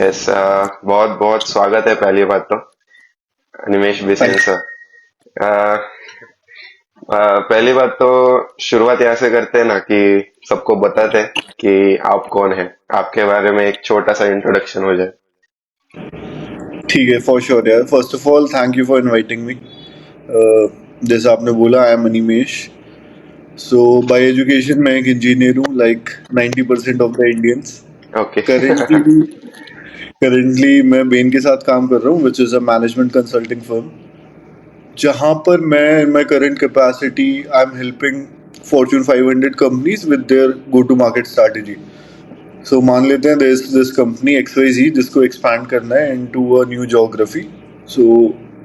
Yes, बहुत बहुत स्वागत है पहली बात तो निमेश बिसेन थैंक सर। अ, पहली बात तो शुरुआत यहाँ से करते हैं ना कि सबको बताते हैं कि आप कौन है, आपके बारे में एक छोटा सा इंट्रोडक्शन हो जाए। ठीक है, फॉर श्योर यार। First of all thank you for inviting me. जैसे आपने बोला, I am Animesh. So by education मैं एक इंजीनियर हूँ, like 90% of the Indians. Okay. Currently currently मैं बेन के साथ काम कर रहा हूँ, which is a management consulting firm, जहाँ पर मैं in my current capacity I am helping Fortune 500 companies with their go to market strategy. सो मान लेते हैं there is this company XYZ जिसको एक्सपैंड करना है into a new geography. So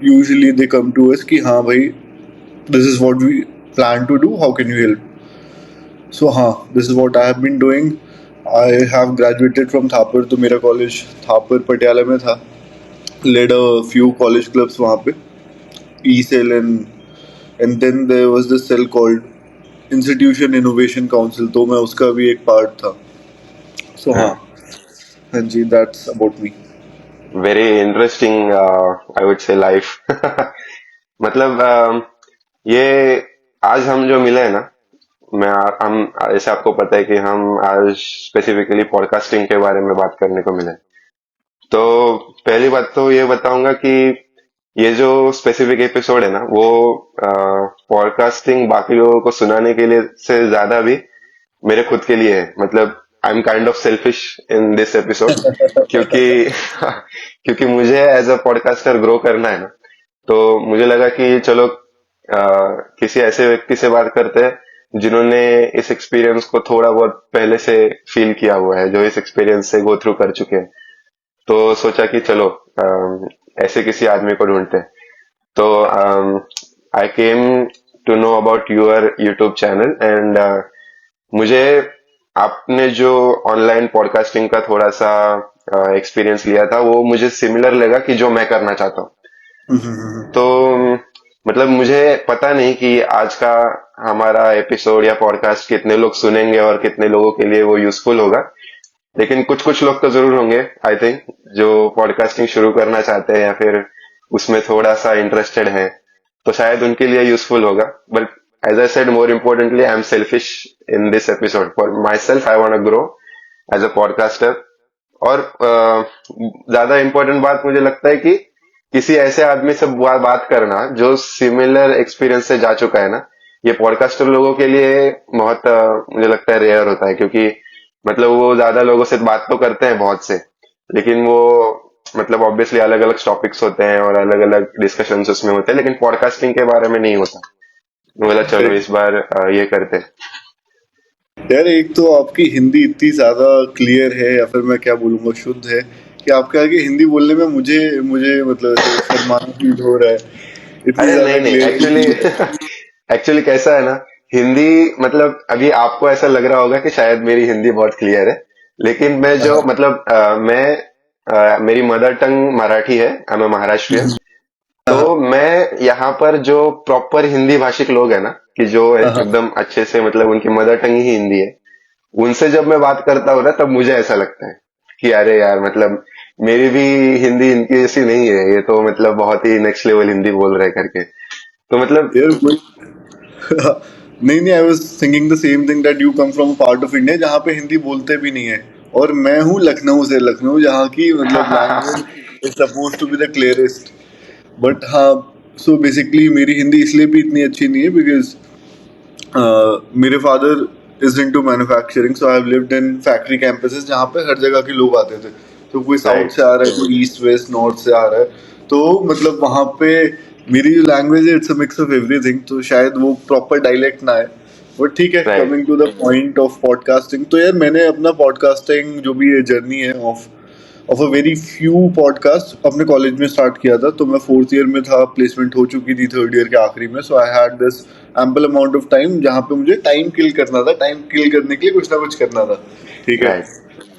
usually they come to us कि हाँ भाई, this is what we plan to do, how can you help. So हाँ, this is what I have been doing. I have graduated from Thapar, तो मेरा college Thapar Patiala में था। Led a few college clubs वहाँ पे, E cell and then there was this cell called institution innovation council, तो मैं उसका भी एक पार्ट था। सो हाँ, हाँ, हाँ जी, that's about me. Very interesting, I would say life. मतलब ये आज हम जो मिले हैं ना, मैं हम जैसे आपको पता है कि हम आज स्पेसिफिकली पॉडकास्टिंग के बारे में बात करने को मिले। तो पहली बात तो ये बताऊंगा कि ये जो स्पेसिफिक एपिसोड है ना वो पॉडकास्टिंग बाकी लोगों को सुनाने के लिए से ज्यादा भी मेरे खुद के लिए है। मतलब I am kind of selfish in this episode, क्योंकि क्योंकि मुझे एज अ पॉडकास्टर ग्रो करना है ना। तो मुझे लगा कि चलो किसी ऐसे व्यक्ति से बात करते हैं जिन्होंने इस एक्सपीरियंस को थोड़ा बहुत पहले से फील किया हुआ है, जो इस एक्सपीरियंस से गो थ्रू कर चुके हैं। तो सोचा कि चलो ऐसे किसी आदमी को ढूंढते हैं। तो I came to know about your YouTube channel and मुझे आपने जो ऑनलाइन पॉडकास्टिंग का थोड़ा सा एक्सपीरियंस लिया था वो मुझे सिमिलर लगा कि जो मैं करना चाहता हूँ। तो मतलब मुझे पता नहीं कि आज का हमारा एपिसोड या पॉडकास्ट कितने लोग सुनेंगे और कितने लोगों के लिए वो यूजफुल होगा, लेकिन कुछ कुछ लोग तो जरूर होंगे आई थिंक, जो पॉडकास्टिंग शुरू करना चाहते हैं या फिर उसमें थोड़ा सा इंटरेस्टेड है, तो शायद उनके लिए यूजफुल होगा। But as I said, more importantly I am selfish in this episode. For myself I want to grow as a podcaster. और ज्यादा इम्पोर्टेंट बात मुझे लगता है कि किसी ऐसे आदमी से बात करना जो सिमिलर एक्सपीरियंस से जा चुका है ना, ये पॉडकास्टर लोगों के लिए बहुत मुझे लगता है रेयर होता है, क्योंकि मतलब वो ज्यादा लोगों से बात तो करते हैं बहुत से, लेकिन वो मतलब ऑब्वियसली अलग अलग टॉपिक्स होते हैं और अलग अलग डिस्कशंस उसमें होते हैं, लेकिन पॉडकास्टिंग के बारे में नहीं होता। तो बोला चलो करेक्ट इस बार ये करते हैं। यार। एक तो आपकी हिंदी इतनी ज्यादा क्लियर है, या फिर मैं क्या बोलूंगा, शुद्ध है, कि आपके आगे हिंदी बोलने में मुझे मुझे मतलब ऐसे शर्माना फील हो रहा है, इतनी अरे ज्यादा नहीं नहीं, एक्चुअली क्लियर। एक्चुअली कैसा है ना, हिंदी मतलब अभी आपको ऐसा लग रहा होगा कि शायद मेरी हिंदी बहुत क्लियर है, लेकिन मैं जो मतलब मेरी मदर टंग मराठी है, आई एम महाराष्ट्रियन। तो मैं यहाँ पर जो प्रॉपर हिंदी भाषिक लोग हैं ना, कि जो एकदम अच्छे से मतलब उनकी मदर टंग ही हिंदी है, उनसे जब मैं बात करता हूँ ना तब मुझे ऐसा लगता है कि अरे यार मतलब मेरी भी हिंदी इनकी जैसी नहीं है, ये तो मतलब बहुत ही नेक्स्ट लेवल हिंदी बोल रहे करके। तो मतलब यार कोई नहीं नहीं, I was thinking the same thing, that you come from part of India जहाँ पे हिंदी बोलते भी नहीं है। और मैं हूँ लखनऊ से, लखनऊ जहाँ की मतलब language is suppose to be the clearest. But हाँ, सो बेसिकली मेरी हिंदी इसलिए भी इतनी अच्छी नहीं है बिकॉज मेरे father is into manufacturing, so I have lived in factory campuses जहाँ पे हर जगह के लोग आते थे। तो कोई साउथ राइट। से आ रहा है, कोई ईस्ट वेस्ट नॉर्थ से आ रहा है। तो मतलब वहाँ पे मेरी जो लैंग्वेज है, it's a mix of everything, तो शायद वो प्रॉपर डायलेक्ट ना है। बट ठीक है, right. Coming to the point of podcasting, तो यार मैंने अपना पॉडकास्टिंग जो भी ये जर्नी है of a very few podcast अपने कॉलेज में स्टार्ट किया था। तो मैं फोर्थ ईयर में था, प्लेसमेंट हो चुकी थी थर्ड ईयर के आखिरी में। So I had this ample amount of time जहाँ पे मुझे टाइम किल करना था, टाइम किल करने के लिए कुछ ना कुछ करना था। ठीक है। राइट।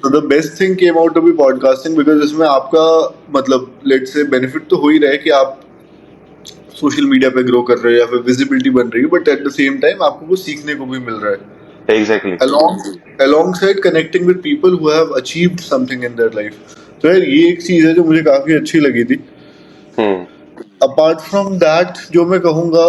तो the best thing came out to be podcasting, because इसमें आपका मतलब लेट से बेनिफिट तो हो ही रहा है कि आप सोशल मीडिया पे ग्रो कर रहे हो या फिर विजिबिलिटी बन रही है, but at the same time आपको कुछ सीखने को भी मिल रहा है। Exactly. alongside connecting with people who have achieved something in their life. तो यार ये एक चीज है जो मुझे काफी अच्छी लगी थी. हम्म। अपार्ट फ्रॉम दैट जो मैं कहूँगा,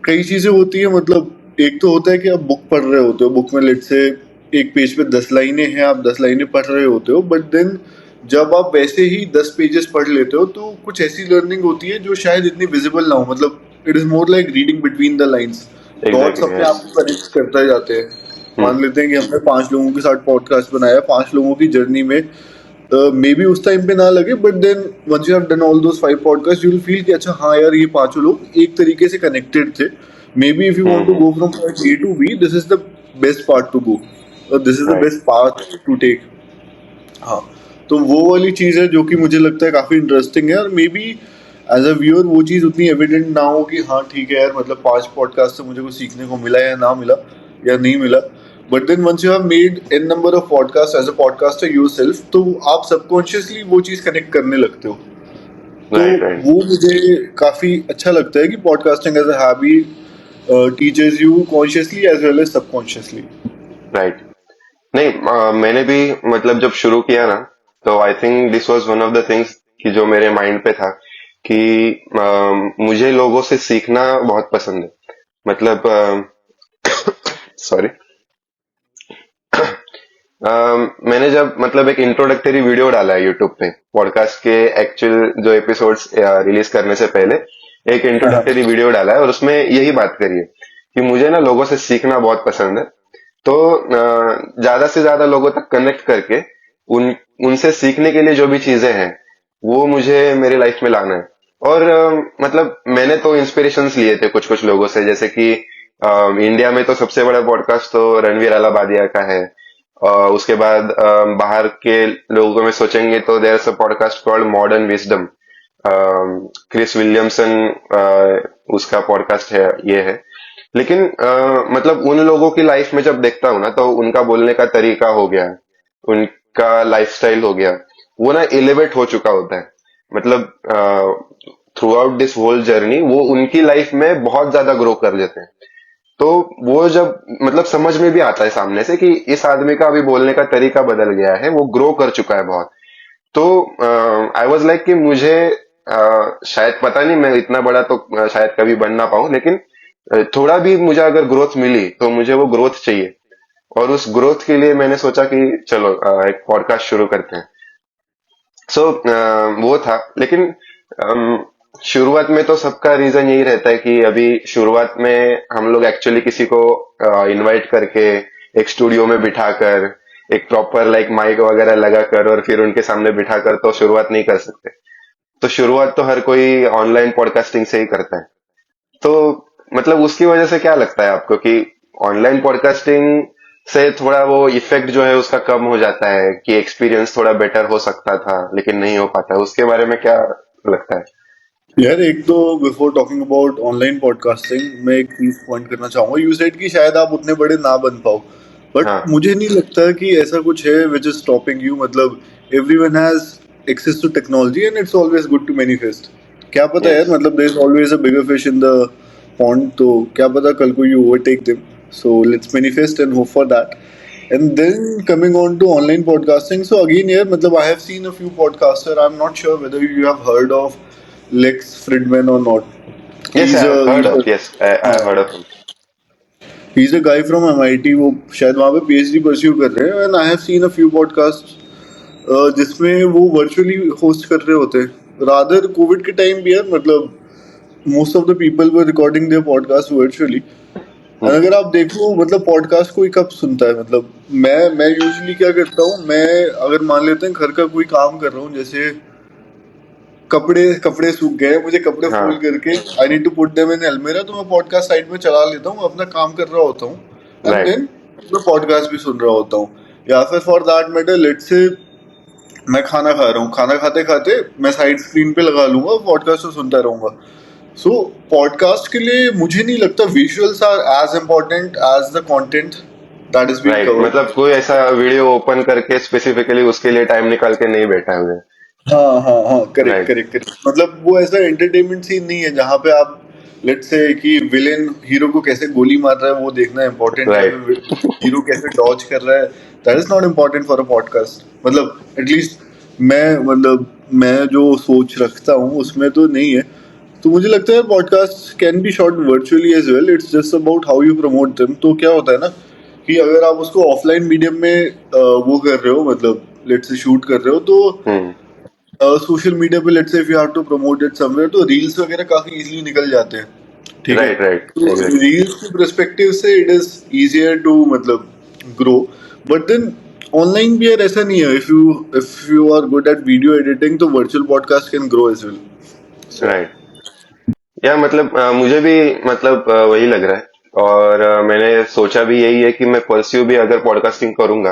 कई चीजें होती है. मतलब एक तो होता है कि आप बुक पढ़ रहे होते हो, बुक में लेट से एक पेज पे 10 लाइनें हैं, आप 10 लाइनें पढ़ रहे होते हो, बट देन जब आप वैसे ही 10 पेजेस पढ़ लेते हो तो कुछ ऐसी लर्निंग होती है जो शायद इतनी विजिबल ना हो. मतलब it is more like reading between the lines. Dots exactly, अपने यस। आप को कनेक्ट करते जाते हैं. हम्म। मान लेते हैं कि हमने 5 लोगों के साथ पॉडकास्ट बनाया, 5 लोगों की जर्नी में मे बी उस टाइम पे ना लगे, but then once you have done all those 5 podcast you will feel कि अच्छा हाँ यार ये 5 लोग एक तरीके से कनेक्टेड थे. Maybe if you want to hmm. Go from point A to B, this is the best part to go, this is the right. Best path to take. हाँ. तो वो वाली चीज है जो कि मुझे लगता है काफी इंटरेस्टिंग है. और maybe as a viewer वो चीज उतनी एविडेंट ना हो कि हाँ ठीक है यार, मतलब 5 पॉडकास्ट से मुझे कुछ सीखने को मिला या ना मिला या नहीं मिला. But then once you have made an number of podcast as a podcaster yourself, तो आप सबकॉन्शियसली वो चीज कनेक्ट करने लगते हो. तो राइट। राइट। वो मुझे काफी अच्छा लगता है कि podcasting as a hobby teachers you consciously as well as subconsciously. Right. नहीं, मैंने भी मतलब जब शुरू किया ना, तो I think this was one of the things कि जो मेरे माइंड पे था कि मुझे लोगों से सीखना बहुत पसंद है। मतलब सॉरी। मैंने जब मतलब एक इंट्रोडक्टरी वीडियो डाला है यूट्यूब पे पॉडकास्ट के एक्चुअल जो एपिसोड्स रिलीज करने से पहले, एक हाँ. इंट्रोडक्टरी वीडियो डाला है और उसमें यही बात करी है कि मुझे ना लोगों से सीखना बहुत पसंद है। तो ज्यादा से ज्यादा लोगों तक कनेक्ट करके उन उनसे सीखने के लिए जो भी चीजें हैं वो मुझे मेरी लाइफ में लाना है। और मतलब मैंने तो इंस्पिरेशंस लिए थे कुछ कुछ लोगों से, जैसे कि इंडिया में तो सबसे बड़ा पॉडकास्ट तो रणवीर अलाबादिया का है। उसके बाद बाहर के लोगों में सोचेंगे तो there is a podcast called modern wisdom. Chris Williamson उसका पॉडकास्ट है, ये है। लेकिन मतलब उन लोगों की लाइफ में जब देखता हूँ ना, तो उनका बोलने का तरीका हो गया, उनका लाइफस्टाइल हो गया, वो ना एलिवेट हो चुका होता है। मतलब throughout this whole journey वो उनकी लाइफ में बहुत ज्यादा ग्रो कर लेते हैं। तो वो जब मतलब समझ में भी आता है सामने से कि इस आदमी का अभी बोलने का तरीका बदल गया है, वो ग्रो कर चुका है बहुत। तो आई वॉज लाइक कि मुझे शायद पता नहीं, मैं इतना बड़ा तो शायद कभी बन ना पाऊं, लेकिन थोड़ा भी मुझे अगर ग्रोथ मिली तो मुझे वो ग्रोथ चाहिए। और उस ग्रोथ के लिए मैंने सोचा कि चलो एक पॉडकास्ट शुरू करते हैं। सो वो था। लेकिन शुरुआत में तो सबका रीजन यही रहता है कि अभी शुरुआत में हम लोग एक्चुअली किसी को इनवाइट करके एक स्टूडियो में बिठाकर एक प्रॉपर लाइक माइक वगैरह लगा कर और फिर उनके सामने बिठाकर तो शुरुआत नहीं कर सकते। तो शुरुआत तो हर कोई ऑनलाइन पॉडकास्टिंग से ही करता है। तो मतलब उसकी वजह से क्या लगता है आपको कि ऑनलाइन पॉडकास्टिंग से थोड़ा वो इफेक्ट जो है उसका कम हो जाता है, कि एक्सपीरियंस थोड़ा बेटर हो सकता था लेकिन नहीं हो पाता है? उसके बारे में क्या लगता है? यार एक तो before talking about online podcasting मैं एक चीज पॉइंट करना चाहूंगा. यू सेड कि शायद आप उतने बड़े ना बन पाओ, बट हाँ। मुझे नहीं लगता कि ऐसा कुछ है विच इज स्टॉपिंग यू. मतलब everyone has access to technology and it's always good to manifest. क्या पता यस। यार, मतलब there is always a bigger fish in the pond. तो क्या पता कल को you overtake them. So let's manifest and hope for that. And then coming on to online podcasting, so again here, matlab I have seen a few podcaster. I'm not sure whether you have heard of Lex Fridman or not. Yes, He's I a have heard he's a of, yes I heard of him. he's a guy from MIT. वो शायद वहाँ पे PhD pursue कर रहे हैं. And I have seen a few podcasts जिसमें वो virtually host कर रहे होते हैं. रादर कोविड के टाइम भी यार, मतलब most of the people were recording their podcast virtually. और हम्म। अगर आप देखो, मतलब पॉडकास्ट कोई कब सुनता है. मतलब मैं यूजुअली क्या करता हूँ, मैं अगर मान लेते हैं घर का कोई काम कर रहा हूँ, जैसे कपड़े कपड़े सूख गए, मुझे कपड़े फोल्ड हाँ। करके I need to put them in अलमेरा, तो मैं पॉडकास्ट साइड में चला लेता हूँ, अपना काम कर रहा होता हूँ, एंड राइट। देन मैं पॉडकास्ट भी सुन रहा होता हूँ. या फिर फॉर दैट मैटर लेट से मैं खाना खा रहा हूँ, खाना खाते खाते मैं साइड स्क्रीन पे लगा लूंगा पॉडकास्ट तो सुनता रहूंगा. सो पॉडकास्ट के लिए मुझे नहीं लगता visuals are as important as the content that is being right, covered. मतलब कोई ऐसा वीडियो ओपन करके स्पेसिफिकली उसके लिए टाइम निकाल के नहीं बैठा हुए। हाँ हाँ हाँ, करेक्ट राइट। Correct correct. मतलब वो ऐसा एंटरटेनमेंट सीन नहीं है जहाँ पे आप लेट्स से कि विलेन हीरो को कैसे गोली मार रहा है वो देखना इम्पोर्टेंट है, राइट हीरो कैसे डॉज कर रहा है, that is not important for a podcast. मतलब एटलीस्ट मैं जो सोच रखता हूँ उसमें तो नहीं है। तो मुझे लगता है podcast can be shot virtually as well, it's just about how you promote them. तो क्या होता है ना कि अगर आप उसको ऑफलाइन मीडियम में वो कर रहे हो, मतलब लेट्स से शूट कर रहे हो, तो हम्म सोशल मीडिया पे let's say if you have to promote it somewhere, तो रील्स वगैरह काफी इजीली निकल जाते हैं, ठीक है। राइट राइट तो एग्जैक्टली रील्स के पर्सपेक्टिव से इट इज इजियर टू मतलब ग्रो, बट देन ऑनलाइन भी यार ऐसा नहीं है, if you are good at video editing तो virtual podcast can grow as well. So right या मतलब मुझे भी मतलब वही लग रहा है और मैंने सोचा भी यही है कि मैं परस्यू भी अगर पॉडकास्टिंग करूंगा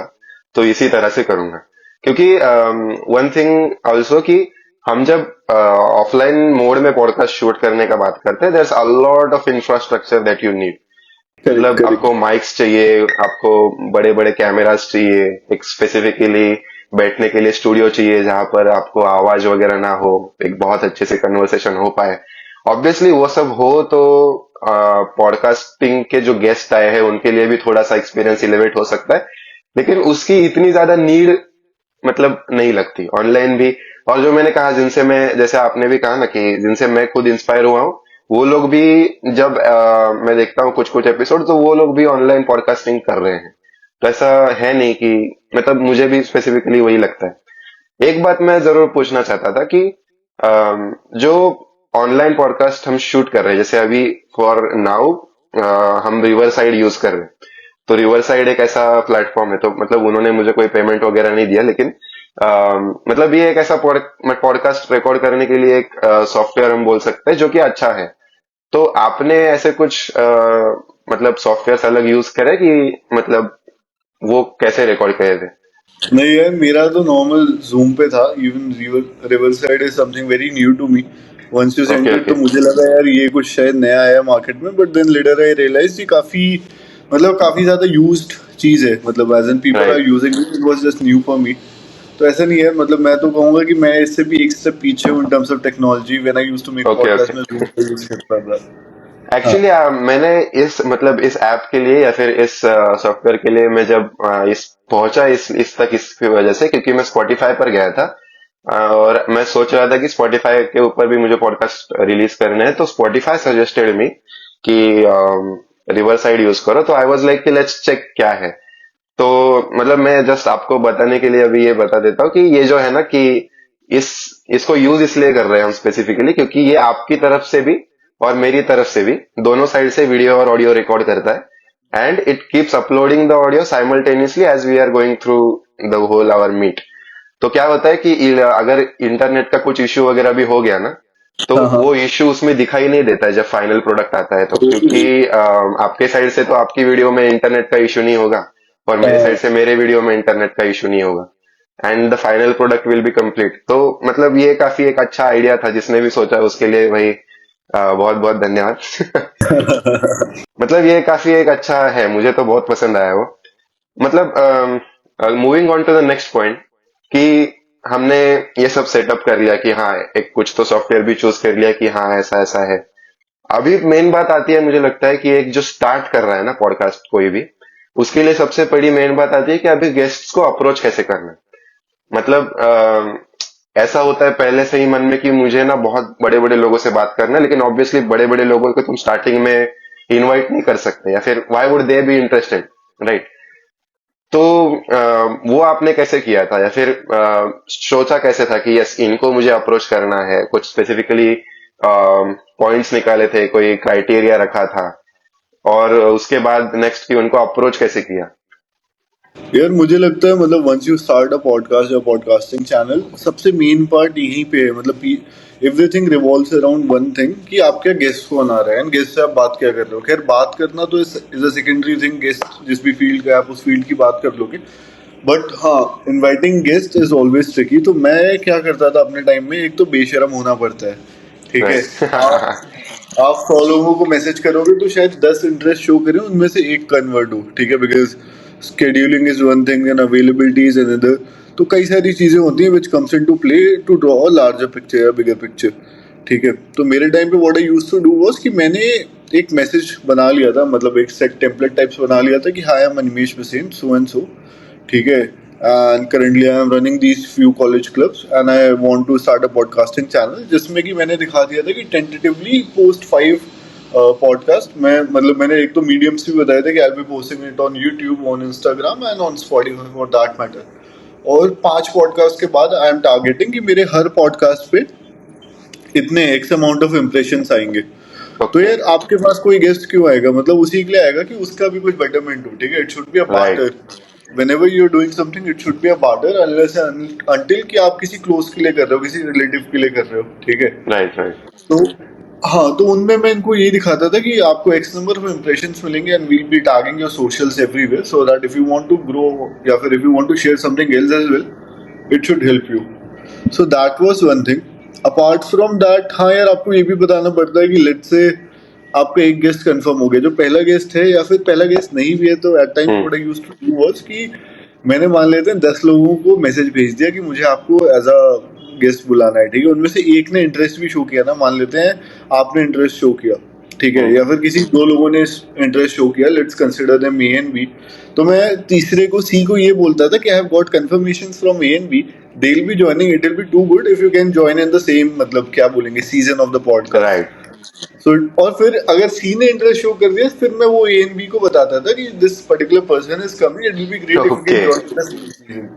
तो इसी तरह से करूंगा क्योंकि वन थिंग ऑल्सो कि हम जब ऑफलाइन मोड में पॉडकास्ट शूट करने का बात करते हैं there is a lot of infrastructure that you need correct मतलब करेक्ट। आपको माइक्स चाहिए आपको बड़े बड़े कैमरास चाहिए एक स्पेसिफिकली बैठने के लिए स्टूडियो चाहिए जहां पर आपको आवाज वगैरह ना हो एक बहुत अच्छे से कन्वर्सेशन हो पाए ऑब्वियसली वो सब हो तो पॉडकास्टिंग के जो गेस्ट आए हैं उनके लिए भी थोड़ा सा एक्सपीरियंस इलेवेट हो सकता है लेकिन उसकी इतनी ज्यादा नीड मतलब नहीं लगती ऑनलाइन भी और जो मैंने कहा जिनसे मैं जैसे आपने भी कहा ना कि जिनसे मैं खुद इंस्पायर हुआ हूँ वो लोग भी जब मैं देखता हूँ कुछ कुछ एपिसोड तो वो लोग भी ऑनलाइन पॉडकास्टिंग कर रहे हैं तो ऐसा है नहीं कि मतलब मुझे भी स्पेसिफिकली वही लगता है एक बात मैं जरूर पूछना चाहता था कि जो ऑनलाइन पॉडकास्ट हम शूट कर रहे हैं जैसे अभी फॉर नाउ हम रिवर साइड यूज कर रहे हैं तो रिवर साइड एक ऐसा प्लेटफॉर्म है तो मतलब उन्होंने मुझे कोई पेमेंट वगैरह नहीं दिया लेकिन मतलब ये एक ऐसा पॉडकास्ट रिकॉर्ड करने के लिए एक सॉफ्टवेयर हम बोल सकते हैं जो कि अच्छा है तो आपने ऐसे कुछ मतलब सॉफ्टवेयर अलग यूज करे कि मतलब वो कैसे रिकॉर्ड करे थे नहीं यार, मेरा तो नॉर्मल जूम पे था। Even river side is something very new to me. Once you sent okay it तो ओके मुझे लगा यार ये कुछ शायद नया आया मार्केट में, but then later I realize ये काफी मतलब काफी ज्यादा यूज्ड चीज है, मतलब as an people are right using it, it was just new for me. तो ऐसा नहीं है, मतलब मैं तो कहूंगा कि मैं इससे भी एक स्टेप पीछे हूँ in terms of technology. When I used to make okay okay podcast में जूम पे यूज करता था। हाँ एक्चुअली मैंने इस मतलब इस ऐप के लिए या फिर इस सॉफ्टवेयर के लिए मैं जब इस पहुंचा इस तक इसकी वजह से क्योंकि मैं स्पॉटिफाई पर गया था और मैं सोच रहा था कि स्पॉटिफाई के ऊपर भी मुझे पॉडकास्ट रिलीज करने हैं तो स्पॉटिफाई सजेस्टेड मी कि रिवर साइड यूज करो तो आई वाज लाइक कि लेट्स चेक क्या है तो मतलब मैं जस्ट आपको बताने के लिए अभी ये बता देता हूँ कि ये जो है ना कि इस इसको यूज इसलिए कर रहे हैं हम स्पेसिफिकली क्योंकि ये आपकी तरफ से भी और मेरी तरफ से भी दोनों साइड से वीडियो और ऑडियो रिकॉर्ड करता है and it keeps uploading the audio simultaneously as we are going through the whole our meet तो क्या होता है कि अगर इंटरनेट का कुछ इश्यू वगैरह भी हो गया ना तो हाँ हाँ। वो इश्यू उसमें दिखाई नहीं देता है जब फाइनल प्रोडक्ट आता है तो क्योंकि आपके साइड से तो आपकी वीडियो में इंटरनेट का इश्यू नहीं होगा और मेरे साइड से मेरे वीडियो में इंटरनेट का इश्यू नहीं होगा and the final product will be complete तो मतलब ये काफी एक अच्छा आइडिया था जिसने भी सोचा उसके लिए भाई बहुत बहुत धन्यवाद मतलब ये काफी एक अच्छा है मुझे तो बहुत पसंद आया वो मतलब moving on to the next point कि हमने ये सब सेटअप कर लिया कि हाँ एक कुछ तो सॉफ्टवेयर भी चूज कर लिया कि हाँ ऐसा ऐसा है अभी मेन बात आती है मुझे लगता है कि एक जो स्टार्ट कर रहा है ना पॉडकास्ट कोई भी उसके लिए सबसे बड़ी मेन बात आती है कि अभी गेस्ट्स को अप्रोच कैसे करना है मतलब ऐसा होता है पहले से ही मन में कि मुझे ना बहुत बड़े बड़े लोगों से बात करना है लेकिन ऑब्वियसली बड़े बड़े लोगों को तुम स्टार्टिंग में इनवाइट नहीं कर सकते या फिर why would they be interested right तो वो आपने कैसे किया था या फिर सोचा कैसे था कि यस इनको मुझे अप्रोच करना है कुछ स्पेसिफिकली पॉइंट्स निकाले थे कोई क्राइटेरिया रखा था और उसके बाद नेक्स्ट की उनको अप्रोच कैसे किया यार मुझे लगता है मतलब once you start a podcast या पॉडकास्टिंग चैनल, सबसे मेन पार्ट यहीं पे है। मतलब everything revolves around one thing कि आप क्या गेस्ट को बना रहे हैं, गेस्ट से आप बात क्या कर रहे हो। खैर बात करना तो is a secondary thing, guest जिस भी फील्ड का है, आप उस फील्ड की बात कर लोगे। बट हाँ, inviting guest is always tricky. तो मैं क्या करता था अपने टाइम में, एक तो बेशरम होना पड़ता है, ठीक है। राइट आप 100 लोगों को मैसेज करोगे तो शायद 10 इंटरेस्ट शो करें, उनमें से एक कन्वर्ट हो, ठीक है। Because scheduling is one thing and availability is another. तो कई सारी चीजें होती हैं which comes into play to draw a larger picture या बिगर पिक्चर, ठीक है। तो मेरे टाइम पे what I used to do was कि मैंने एक मैसेज बना लिया था, मतलब एक सेट टेम्पलेट टाइप्स बना लिया था कि hi I am Animesh Bisen so and so, ठीक है, and currently I am running these few college clubs and I want to start a podcasting channel, जिसमें कि मैंने दिखा दिया था कि टेंटेटिवली पोस्ट 5 पॉडकास्ट। मैं मतलब मैंने एक तो मीडियम्स भी बताया था कि I will be posting it on YouTube, on Instagram and on Spotify for that matter. और 5 पॉडकास्ट के बाद आई एम टारगेटिंग कि मेरे हर पॉडकास्ट पे इतने एक्स अमाउंट ऑफ इम्प्रेशन आएंगे। तो ओके। यार आपके पास कोई गेस्ट क्यों आएगा, मतलब उसी के लिए आएगा कि उसका भी कुछ बेटरमेंट हो, ठीक है। It should be a right barter, whenever you are doing something it should be a barter, unless until कि आप किसी क्लोज के लिए कर रहे हो, किसी रिलेटिव के लिए कर रहे हो, ठीक है। Right right. तो हाँ, तो उनमें मैं इनको ये दिखाता था कि आपको एक्स नंबर ऑफ इम्प्रेशंस मिलेंगे and we'll be tagging your socials everywhere, so that if you want to grow या फिर if you want to share something else as well, it should help you. So that was one thing. Apart from that, हाँ यार, आपको ये भी बताना पड़ता है कि लेट्स से आपका एक गेस्ट कंफर्म हो गया, जो पहला गेस्ट है या फिर पहला गेस्ट नहीं भी है, तो at times what I used to do was कि मैंने मान लेते हैं 10 लोगों को मैसेज भेज दिया कि मुझे आपको एज अ गेस्ट बुलाना है, ठीक है। उनमें से एक ने इंटरेस्ट भी शो किया ना, मान लेते हैं आपने इंटरेस्ट शो किया, ठीक है, या फिर किसी 2 लोगों ने इंटरेस्ट शो किया, let's consider them A and B. तो मैं तीसरे को, सी को, ये बोलता था कि I have got confirmation from A and B, they will be joining, it will be too good if you can join in the same, मतलब क्या बोलेंगे, season of the right. Podcast. So और फिर अगर सी ने इंटरेस्ट शो कर दिया, फिर मैं वो ए एंड बी को बताता था कि this particular person is coming, it will be great if you can okay. Join the season.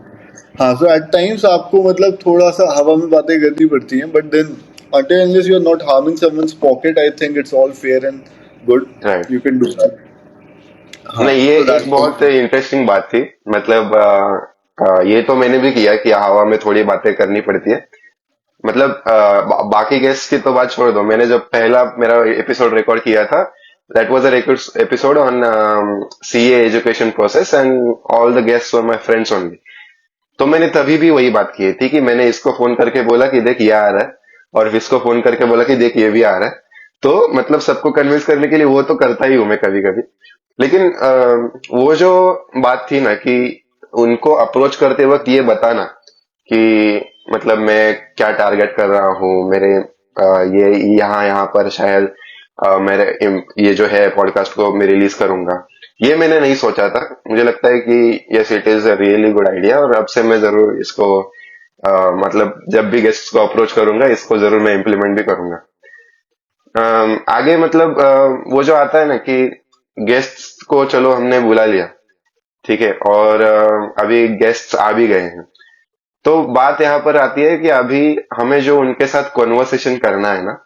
हाँ, सो एट टाइम्स आपको मतलब थोड़ा सा हवा में बातें करनी पड़ती हैं, but then until unless you are not harming someone's pocket, I think it's all fair and good. Right. You can do that. हाँ, नहीं, ये so एक that's बहुत इंटरेस्टिंग बात थी। मतलब ये तो मैंने भी किया कि हवा में थोड़ी बातें करनी पड़ती है। मतलब बाकी गेस्ट की तो बात छोड़ दो, मैंने जब पहला मेरा एपिसोड रिकॉर्ड किया था, that was a episode on CA education process and all the guest were my friends only. तो मैंने तभी भी वही बात की थी कि मैंने इसको फोन करके बोला कि देख ये आ रहा है, और इसको फोन करके बोला कि देख ये भी आ रहा है। तो मतलब सबको कन्विंस करने के लिए वो तो करता ही हूं मैं कभी कभी। लेकिन वो जो बात थी ना कि उनको अप्रोच करते वक्त ये बताना कि मतलब मैं क्या टारगेट कर रहा हूँ, मेरे ये यहाँ यहाँ पर शायद मेरे ये जो है पॉडकास्ट को मैं रिलीज करूंगा, ये मैंने नहीं सोचा था। मुझे लगता है कि yes it is a really good idea, और अब से मैं जरूर इसको मतलब जब भी गेस्ट को अप्रोच करूंगा इसको जरूर मैं इम्प्लीमेंट भी करूंगा। आगे मतलब वो जो आता है ना कि गेस्ट को चलो हमने बुला लिया, ठीक है, और अभी गेस्ट आ भी गए हैं, तो बात यहाँ पर आती है कि अभी हमें जो उनके साथ कॉन्वर्सेशन करना है ना,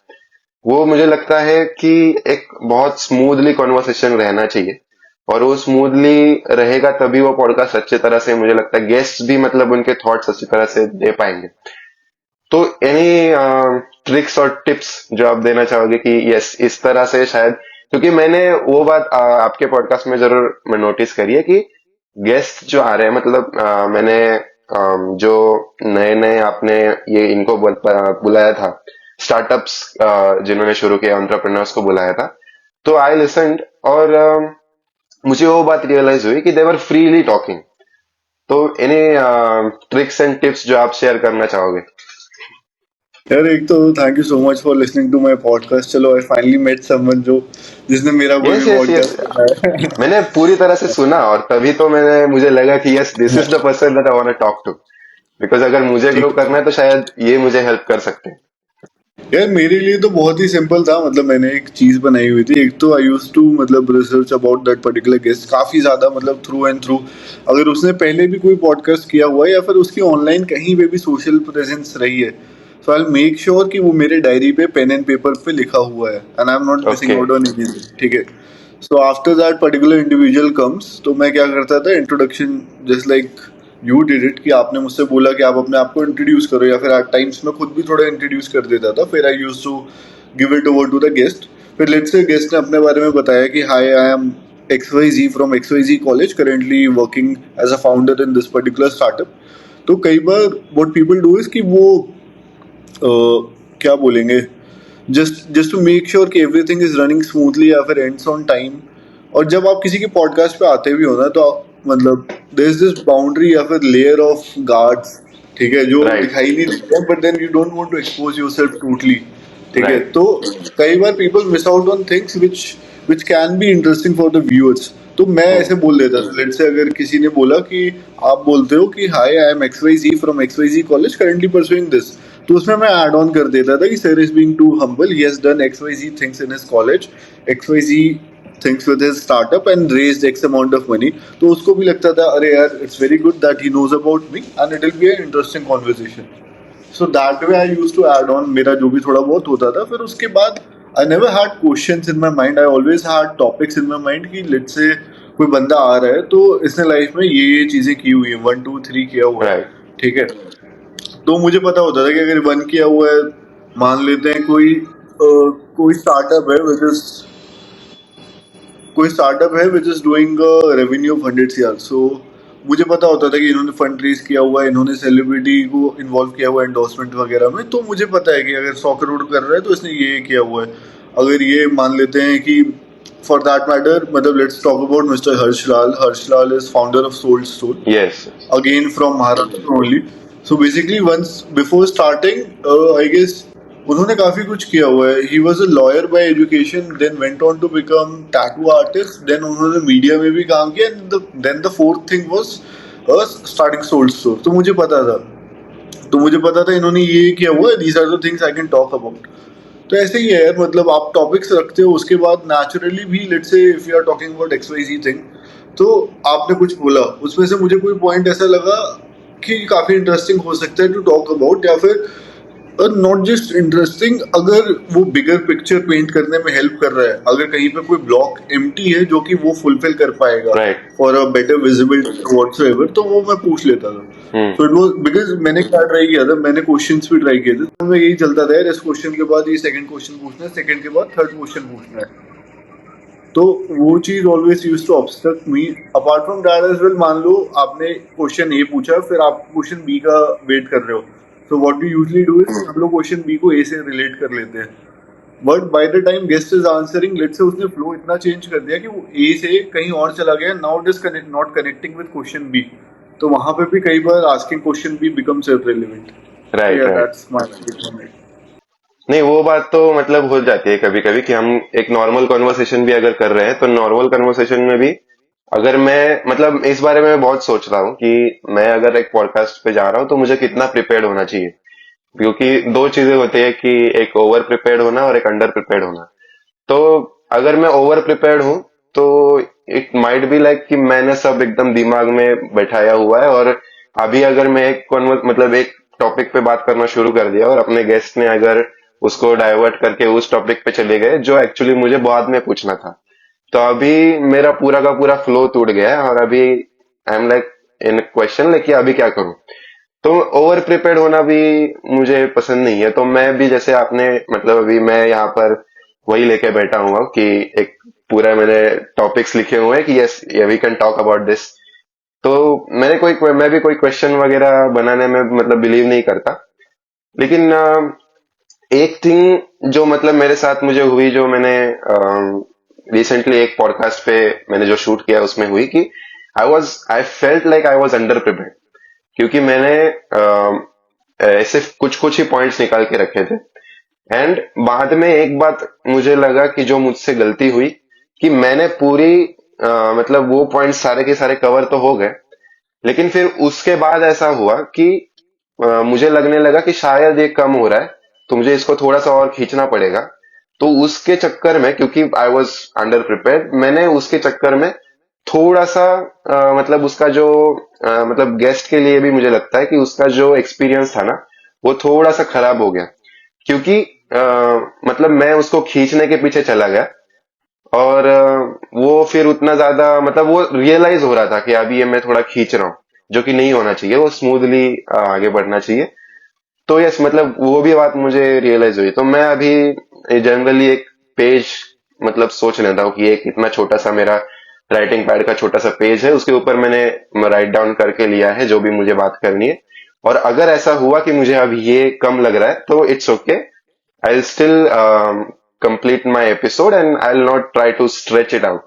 वो मुझे लगता है कि एक बहुत स्मूथली कॉन्वर्सेशन रहना चाहिए। और वो स्मूथली रहेगा तभी वो पॉडकास्ट अच्छी तरह से, मुझे लगता है गेस्ट भी मतलब उनके थॉट्स अच्छी तरह से दे पाएंगे। तो एनी ट्रिक्स और टिप्स जो आप देना चाहोगे कि यस इस तरह से शायद, क्योंकि मैंने वो बात आपके पॉडकास्ट में जरूर मैं नोटिस करी है कि गेस्ट जो आ रहे हैं, मतलब मैंने जो नए नए आपने ये इनको बुलाया था, स्टार्टअप्स जिन्होंने शुरू किया, एंटरप्रेन्योर्स को बुलाया था, तो आई लिसन्ड, और मुझे वो बात रियलाइज हुई कि दे वर फ्रीली टॉकिंग। तो एनी ट्रिक्स एंड टिप्स जो आप शेयर करना चाहोगे? यार, एक तो thank you so much for listening to my podcast. चलो, आई फाइनली मेट समवन जो जिसने मेरा कोई यस भी यस यस। पॉडकास्ट सुना है। मैंने पूरी तरह से सुना, और तभी तो मुझे लगा कि yes this is the person that I want to talk to, because अगर मुझे ग्रो ठीक है करना है तो शायद ये मुझे हेल्प कर सकते हैं। यार, मेरे लिए तो बहुत ही सिंपल था। मतलब मैंने एक चीज बनाई हुई थी। एक तो आई यूज टू मतलब research about that particular guest काफी ज्यादा, मतलब थ्रू एंड थ्रू। अगर उसने पहले भी कोई पॉडकास्ट किया हुआ है या फिर उसकी ऑनलाइन कहीं पे भी सोशल प्रेजेंस रही है, सो आई मेक श्योर कि वो मेरे डायरी पे पेन एंड पेपर पे लिखा हुआ है and I am not missing okay. Out on anything, ठीक है। So after that particular individual comes, तो मैं क्या करता था, introduction just like you did it, कि आपने मुझसे बोला कि आप अपने आप को इंट्रोड्यूस करो, या फिर एट टाइम्स मैं खुद भी थोड़ा इंट्रोड्यूस कर देता था। फिर I use to give it over to the guest. फिर लेट्स से गेस्ट ने अपने बारे में बताया कि hi I am XYZ from XYZ college, currently working as a founder in this particular startup. तो कई बार व्हाट पीपल डू इज कि वो क्या बोलेंगे, just just to make sure कि एवरीथिंग इज रनिंग स्मूथली या फिर एंड्स ऑन टाइम। और जब आप किसी के पॉडकास्ट पे आते भी हो ना, तो मतलब देयर इज दिस बाउंड्री या फिर लेयर ऑफ गार्ड्स, ठीक है, जो राइट। दिखाई नहीं देता, but then you don't want to expose yourself totally. ठीक है, राइट। तो कई बार people miss out on things which can be interesting for the viewers. तो मैं हम्म। ऐसे बोल देता था, लेट से अगर किसी ने बोला कि आप बोलते हो कि hi I am X Y Z from X Y Z college currently pursuing this, तो उसमें मैं ऐड ऑन कर देता था कि sir is being too humble, he has done X Y Z things in his college, X Y Z things with his startup and raised X amount of money. तो उसको भी लगता था अरे यार it's very good that he knows about me and it will be an interesting conversation. So that way I use to add on मेरा जो भी थोड़ा बहुत होता था। फिर उसके बाद I never had questions in my mind, I always had topics in my mind कि लेट्स से कोई बंदा आ रहा है तो इसने लाइफ में ये चीजें की हुई है, 1 2 3 किया हुआ है, राइट। ठीक है। तो मुझे पता होता था कि अगर 1 किया हुआ है, मान लेते हैं कोई स्टार्टअप है which is doing revenue of 100 CR। सो मुझे पता होता था कि इन्होंने फंड रेज किया हुआ है, इन्होंने सेलिब्रिटी को इन्वॉल्व किया हुआ है एंडोर्समेंट वगैरह में, तो मुझे पता है कि अगर 100 करोड़ कर रहा है तो इसने ये किया हुआ है। अगर ये मान लेते हैं कि फॉर दैट मैटर, मतलब let's talk about mister Harsh Lal is founder of sold store, yes. again from Maharashtra only. So basically once before starting, I guess उन्होंने काफी कुछ किया हुआ है। He was a lawyer by education, then went on to become tattoo artist, then उन्होंने media में भी काम किया, then the fourth thing was starting Souled Store. तो मुझे पता था इन्होंने ये किया हुआ है, these are the things I can talk about. तो ऐसे ही है यार, मतलब आप टॉपिक्स रखते हो, उसके बाद नेचुरली भी let's say if you are talking about X Y Z thing, तो आपने कुछ बोला उसमें से मुझे कोई पॉइंट ऐसा लगा कि काफी इंटरेस्टिंग हो सकता है टू टॉक अबाउट, या फिर नॉट जस्ट इंटरेस्टिंग, अगर वो बिगर पिक्चर पेंट करने में हेल्प कर रहा है, अगर कहीं पे कोई ब्लॉक एम्प्टी है जो कि वो फुलफिल कर पाएगा right. For a better visibility whatsoever, तो वो मैं पूछ लेता था। Hmm. So it was because मैंने क्या ट्राई किया था, मैंने क्वेश्चंस भी ट्राई किए थे, तो मैं यही चलता था यार, इस क्वेश्चन के बाद ये सेकंड क्वेश्चन पूछना है, सेकंड के बाद थर्ड क्वेश्चन पूछना है। तो वो चीज always use to obstruct me. Apart from that as well, मान लो आपने क्वेश्चन ए पूछा, फिर आप क्वेश्चन बी का वेट कर रहे हो, so what we usually do is हम लोग क्वेश्चन बी को ए से रिलेट कर लेते हैं। But by the time guest is answering, let's say उसने फ्लो इतना चेंज कर दिया कि वो ए से कहीं और चला गया, now it is not connecting with question B, तो वहां पे भी कई बार asking question B becomes irrelevant. तो राइट। या राइट। That's my. नहीं, वो बात तो मतलब हो जाती है कभी कभी कि हम एक नॉर्मल कॉन्वर्सेशन भी अगर कर रहे हैं तो नॉर्मल कॉन्वर्सेशन में भी अगर मैं मतलब इस बारे में मैं बहुत सोच रहा हूँ कि मैं अगर एक पॉडकास्ट पे जा रहा हूँ तो मुझे कितना प्रिपेयर्ड होना चाहिए। क्योंकि दो चीजें होती है कि एक ओवर प्रिपेयर्ड होना और एक अंडर प्रिपेयर्ड होना। तो अगर मैं ओवर प्रिपेयर्ड हूँ तो इट माइट बी लाइक कि मैंने सब एकदम दिमाग में बैठाया हुआ है और अभी अगर मैं मतलब एक टॉपिक पे बात करना शुरू कर दिया और अपने गेस्ट ने अगर उसको डाइवर्ट करके उस टॉपिक पे चले गए जो एक्चुअली मुझे बाद में पूछना था, तो अभी मेरा पूरा का पूरा फ्लो टूट गया है और अभी I am like in question like कि अभी क्या करूं। तो ओवर प्रिपेयर्ड होना भी मुझे पसंद नहीं है। तो मैं भी जैसे आपने मतलब अभी मैं यहाँ पर वही लेके बैठा हुआ हूँ कि एक पूरा मैंने टॉपिक्स लिखे हुए हैं कि yes we can talk about this. तो मैं भी कोई क्वेश्चन वगैरह बनाने में मतलब बिलीव नहीं करता। लेकिन एक थिंग जो मतलब मेरे साथ मुझे हुई जो मैंने रिसेंटली एक पॉडकास्ट पे मैंने जो शूट किया उसमें हुई कि I felt like I was under prepared. क्योंकि मैंने ऐसे कुछ कुछ ही पॉइंट्स निकाल के रखे थे एंड बाद में एक बात मुझे लगा कि जो मुझसे गलती हुई कि मैंने पूरी मतलब वो पॉइंट सारे के सारे कवर तो हो गए, लेकिन फिर उसके बाद ऐसा हुआ कि मुझे लगने लगा कि शायद ये कम हो रहा है तो मुझे इसको थोड़ा सा और खींचना पड़ेगा। तो उसके चक्कर में क्योंकि आई वॉज अंडर प्रिपेयर्ड मैंने उसके चक्कर में थोड़ा सा मतलब उसका जो मतलब गेस्ट के लिए भी मुझे लगता है कि उसका जो एक्सपीरियंस था ना वो थोड़ा सा खराब हो गया। क्योंकि अ, मतलब मैं उसको खींचने के पीछे चला गया और वो फिर उतना ज्यादा मतलब वो रियलाइज हो रहा था कि अभी ये मैं थोड़ा खींच रहा हूँ जो कि नहीं होना चाहिए, वो स्मूथली आगे बढ़ना चाहिए। तो यस मतलब वो भी बात मुझे रियलाइज हुई। तो मैं अभी जनरली एक पेज मतलब सोच लेता हूँ कि एक इतना छोटा सा मेरा राइटिंग पैड का छोटा सा पेज है उसके ऊपर मैंने राइट डाउन करके लिया है जो भी मुझे बात करनी है। और अगर ऐसा हुआ कि मुझे अब ये कम लग रहा है तो it's okay, I will still complete my episode and I will not try to stretch it out.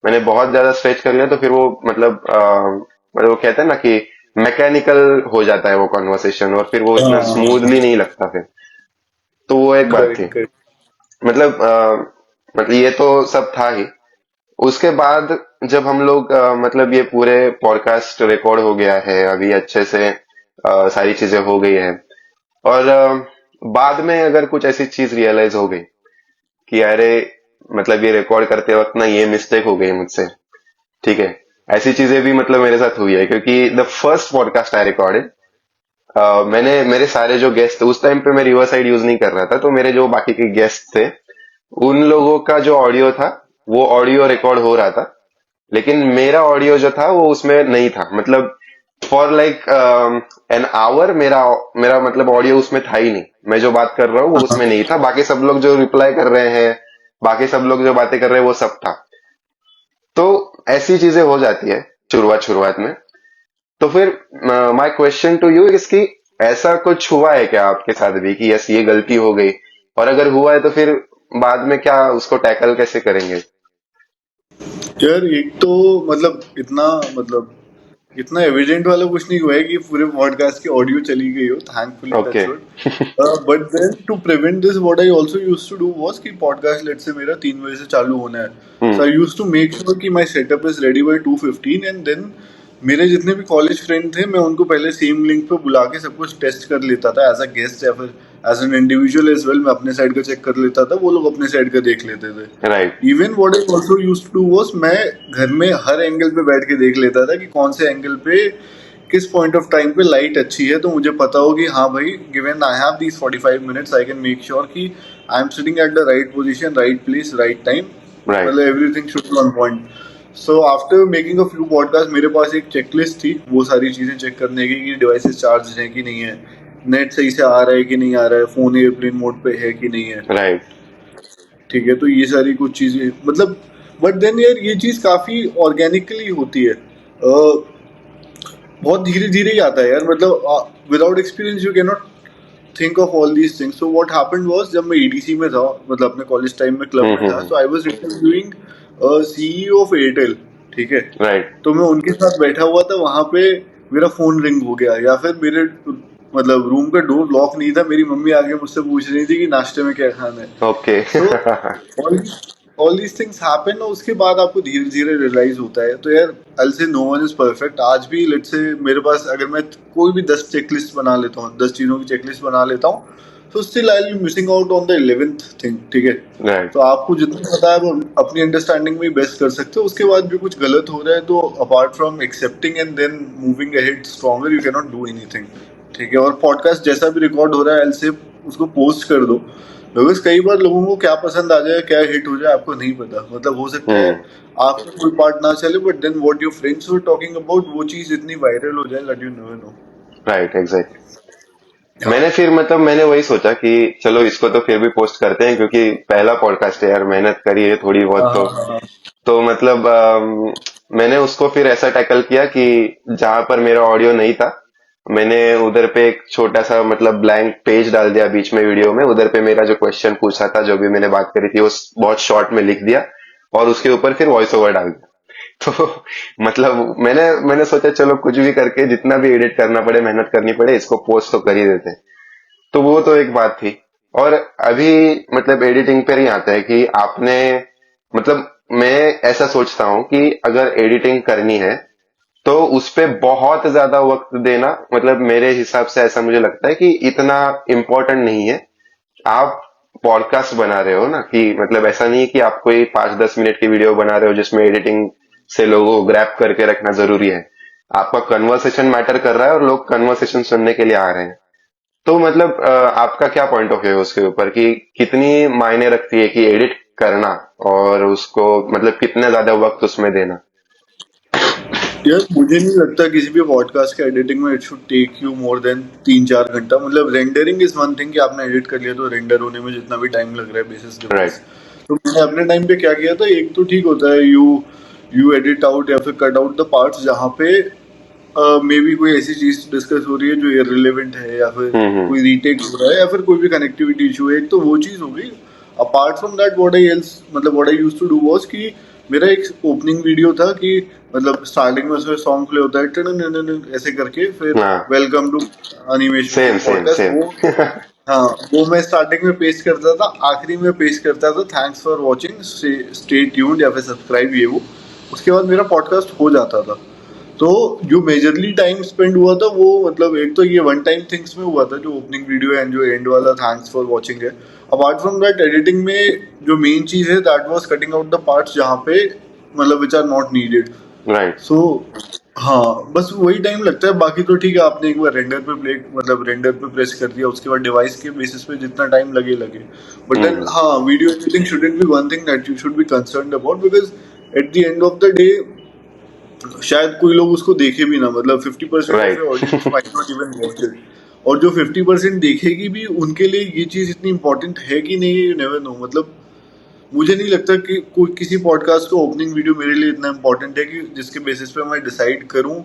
मैंने बहुत ज्यादा स्ट्रेच कर लिया तो फिर वो मतलब वो कहते हैं ना कि मैकेनिकल हो जाता है वो कॉन्वर्सेशन और फिर वो इतना हाँ, स्मूथली नहीं लगता फिर। तो वो एक बात थी। Correct correct. मतलब मतलब ये तो सब था ही। उसके बाद जब हम लोग मतलब ये पूरे पॉडकास्ट रिकॉर्ड हो गया है अभी अच्छे से, सारी चीजें हो गई है, और बाद में अगर कुछ ऐसी चीज रियलाइज हो गई कि अरे मतलब ये रिकॉर्ड करते वक्त ना ये मिस्टेक हो गई मुझसे, ठीक है, ऐसी चीजें भी मतलब मेरे साथ हुई है, क्योंकि the first podcast I recorded, मैंने मेरे सारे जो गेस्ट थे उस टाइम पे मैं रिवर साइड यूज नहीं कर रहा था, तो मेरे जो बाकी के गेस्ट थे उन लोगों का जो ऑडियो था वो ऑडियो रिकॉर्ड हो रहा था, लेकिन मेरा ऑडियो जो था वो उसमें नहीं था। मतलब फॉर लाइक एन आवर मेरा मेरा मतलब ऑडियो उसमें था ही नहीं, मैं जो बात कर रहा हूँ वो हाँ उसमें नहीं था, बाकी सब लोग जो रिप्लाई कर रहे हैं, बाकी सब लोग जो बातें कर रहे हैं वो सब था। तो ऐसी चीजें हो जाती है शुरुआत शुरुआत में। तो फिर माय क्वेश्चन टू यू इसकी, ऐसा कुछ हुआ है क्या आपके साथ भी कि यस ये गलती हो गई, और अगर हुआ है तो फिर बाद में क्या उसको टैकल कैसे करेंगे? यार, एक तो मतलब इतना एविडेंट वाला कुछ नहीं हुआ है कि पूरे पॉडकास्ट की ऑडियो चली गई हो, thankfully, okay. Touch wood. But then to prevent this what I also used to do was कि पॉडकास्ट लेट से मेरा 3 बजे से चालू होना है, so hmm. I used to make sure कि my setup is ready by 2:15, and then मेरे जितने भी कॉलेज फ्रेंड थे मैं उनको पहले सेम लिंक पे बुला के सब कुछ टेस्ट कर लेता था एज अ गेस्ट या फिर as an individual as well. मैं अपने साइड का चेक कर लेता था, वो लोग अपने साइड का देख लेते थे। Right. Even what I also used to do was मैं घर में हर एंगल पे बैठ के देख लेता था कि कौन से एंगल पे किस पॉइंट ऑफ टाइम पे लाइट अच्छी है, तो मुझे पता हो कि हाँ भाई, given I have these 45 minutes I can make sure कि I am sitting at the right position, right place, right time, right. मतलब everything should be on point. So after making a few podcast मेरे पास एक checklist थी वो सारी चीजें check करने की कि डिवाइसेस चार्ज हैं कि नहीं है, नेट सही से आ रहा है कि नहीं आ रहा है, फोन एयरप्लेन मोड पे है कि नहीं है। राइट। ठीक है, तो ये सारी कुछ चीजें मतलब, बट देन यार ये चीज काफी ऑर्गेनिकली होती है, बहुत धीरे धीरे ही आता है यार, मतलब without experience you can not think of all these things. So what happened was जब मैं ईडीसी में था, मतलब अपने कॉलेज टाइम में क्लब में था, hmm. So I was interviewing CEO of Airtel. ठीक है, राइट। तो मैं उनके साथ बैठा हुआ था वहां पे, मेरा फोन रिंग हो गया, या फिर मेरे मतलब रूम का डोर लॉक नहीं था, मेरी मम्मी आके मुझसे पूछ रही थी कि नाश्ते में क्या खाना है। Okay. So all all these things happen, और उसके बाद आपको धीरे धीरे रियलाइज होता है। तो यार आई से नो वन इज परफेक्ट। आज भी लेट्स से मेरे पास अगर मैं कोई भी 10 चेकलिस्ट बना लेता हूँ, 10 चीज़ों की चेकलिस्ट बना लेता हूँ, तो still I B missing out on the 11th thing. ठीक है, राइट। तो आपको जितना पता है वो अपनी अंडरस्टैंडिंग में बेस्ट कर सकते हो, उसके बाद भी कुछ गलत हो रहा है तो apart from accepting and then moving ahead stronger, you can not do anything. ठीक है, और पॉडकास्ट जैसा भी रिकॉर्ड हो रहा है, एल से उसको पोस्ट कर दो, बिकॉज कई बार लोगों को क्या पसंद आ जाए, क्या हिट हो जाए, आपको नहीं पता। मतलब हो सकता है हम्म। आपका कोई पार्ट ना चले, but then what your friends were talking about वो चीज इतनी वायरल हो जाए that you never know. Right. Exactly. हाँ मैंने फिर मतलब मैंने वही सोचा कि चलो इसको तो फिर भी पोस्ट करते हैं, क्योंकि पहला पॉडकास्ट है यार, मेहनत करी है थोड़ी बहुत हाँ तो। हाँ हाँ तो मतलब मैंने उसको फिर ऐसा टैकल किया कि जहां पर मेरा ऑडियो नहीं था, मैंने उधर पे एक छोटा सा मतलब ब्लैंक पेज डाल दिया बीच में वीडियो में, उधर पे मेरा जो क्वेश्चन पूछा था, जो भी मैंने बात करी थी, वो बहुत शॉर्ट में लिख दिया, और उसके ऊपर फिर वॉइस ओवर डाल दिया। तो मतलब मैंने मैंने सोचा चलो कुछ भी करके जितना भी एडिट करना पड़े, मेहनत करनी पड़े, इसको पोस्ट तो कर ही देते हैं। तो वो तो एक बात थी। और अभी मतलब एडिटिंग पर ही आता है कि आपने मतलब मैं ऐसा सोचता हूँ कि अगर एडिटिंग करनी है तो उस पे बहुत ज्यादा वक्त देना मतलब मेरे हिसाब से ऐसा मुझे लगता है कि इतना इम्पोर्टेंट नहीं है। आप पॉडकास्ट बना रहे हो ना, कि मतलब ऐसा नहीं है कि आप कोई 5-10 मिनट की वीडियो बना रहे हो जिसमें एडिटिंग से लोगों को ग्रैप करके रखना जरूरी है। आपका कन्वर्सेशन मैटर कर रहा है और लोग कन्वर्सेशन सुनने के लिए आ रहे हैं। तो मतलब आपका क्या पॉइंट ऑफ व्यू है उसके ऊपर कि कितनी मायने रखती है कि एडिट करना, और उसको मतलब कितना ज्यादा वक्त उसमें देना? यार, मुझे नहीं लगता किसी भी पॉडकास्ट के एडिटिंग में it should take you more than 3-4 घंटा। मतलब रेंडरिंग इज वन थिंग कि आपने एडिट कर लिया, तो रेंडर होने में जितना भी टाइम लग रहा है बेसिस डिवाइस। राइट। तो मैंने अपने टाइम पे क्या किया था, एक तो ठीक होता है यू एडिट आउट या फिर कट आउट द पार्ट्स जहाँ पे मे बी कोई ऐसी चीज डिस्कस हो रही है जो इररिलेवेंट है, या फिर हम्म। कोई रीटेक हो रहा है, या फिर कोई भी कनेक्टिविटी इशू है, एक तो वो चीज हो गई। Apart from that what I used to do was कि मेरा एक ओपनिंग वीडियो था कि मतलब स्टार्टिंग में उसमें सॉन्ग प्ले होता है टन ऐसे करके, फिर हाँ। Welcome to Animesh same music same podcast, same. वो हाँ, वो मैं स्टार्टिंग में पेस्ट करता था, आखिरी में पेस्ट करता था thanks for watching, stay tuned या फिर सब्सक्राइब, ये वो। उसके बाद मेरा पॉडकास्ट हो जाता था। तो जो मेजरली टाइम स्पेंड हुआ था वो मतलब एक तो ये वन टाइम थिंग्स में हुआ था, जो ओपनिंग वीडियो एंड जो एंड वाला थैंक्स फॉर वॉचिंग है। अपार्ट फ्रॉम दैट एडिटिंग में जो मेन चीज है that was cutting out the parts जहाँ पे मतलब which are not needed. Right. So हाँ, बस वही टाइम लगता है। बाकी तो ठीक है, आपने एक बार रेंडर पे प्ले मतलब रेंडर पे प्रेस कर दिया, उसके बाद डिवाइस के बेसिस पे जितना टाइम लगे लगे। बट देन हम्म। हाँ, video editing shouldn't be one thing that you should be concerned about, because at the end of the day शायद कोई लोग उसको देखे भी ना, मतलब 50% of right. Your audience might not even watch it. और जो 50% देखेगी भी, उनके लिए ये चीज इतनी इंपॉर्टेंट है कि नहीं, यू नेवर नो। मतलब मुझे नहीं लगता कि कोई किसी पॉडकास्ट का ओपनिंग वीडियो मेरे लिए इतना इंपॉर्टेंट है कि जिसके बेसिस पे मैं डिसाइड करूं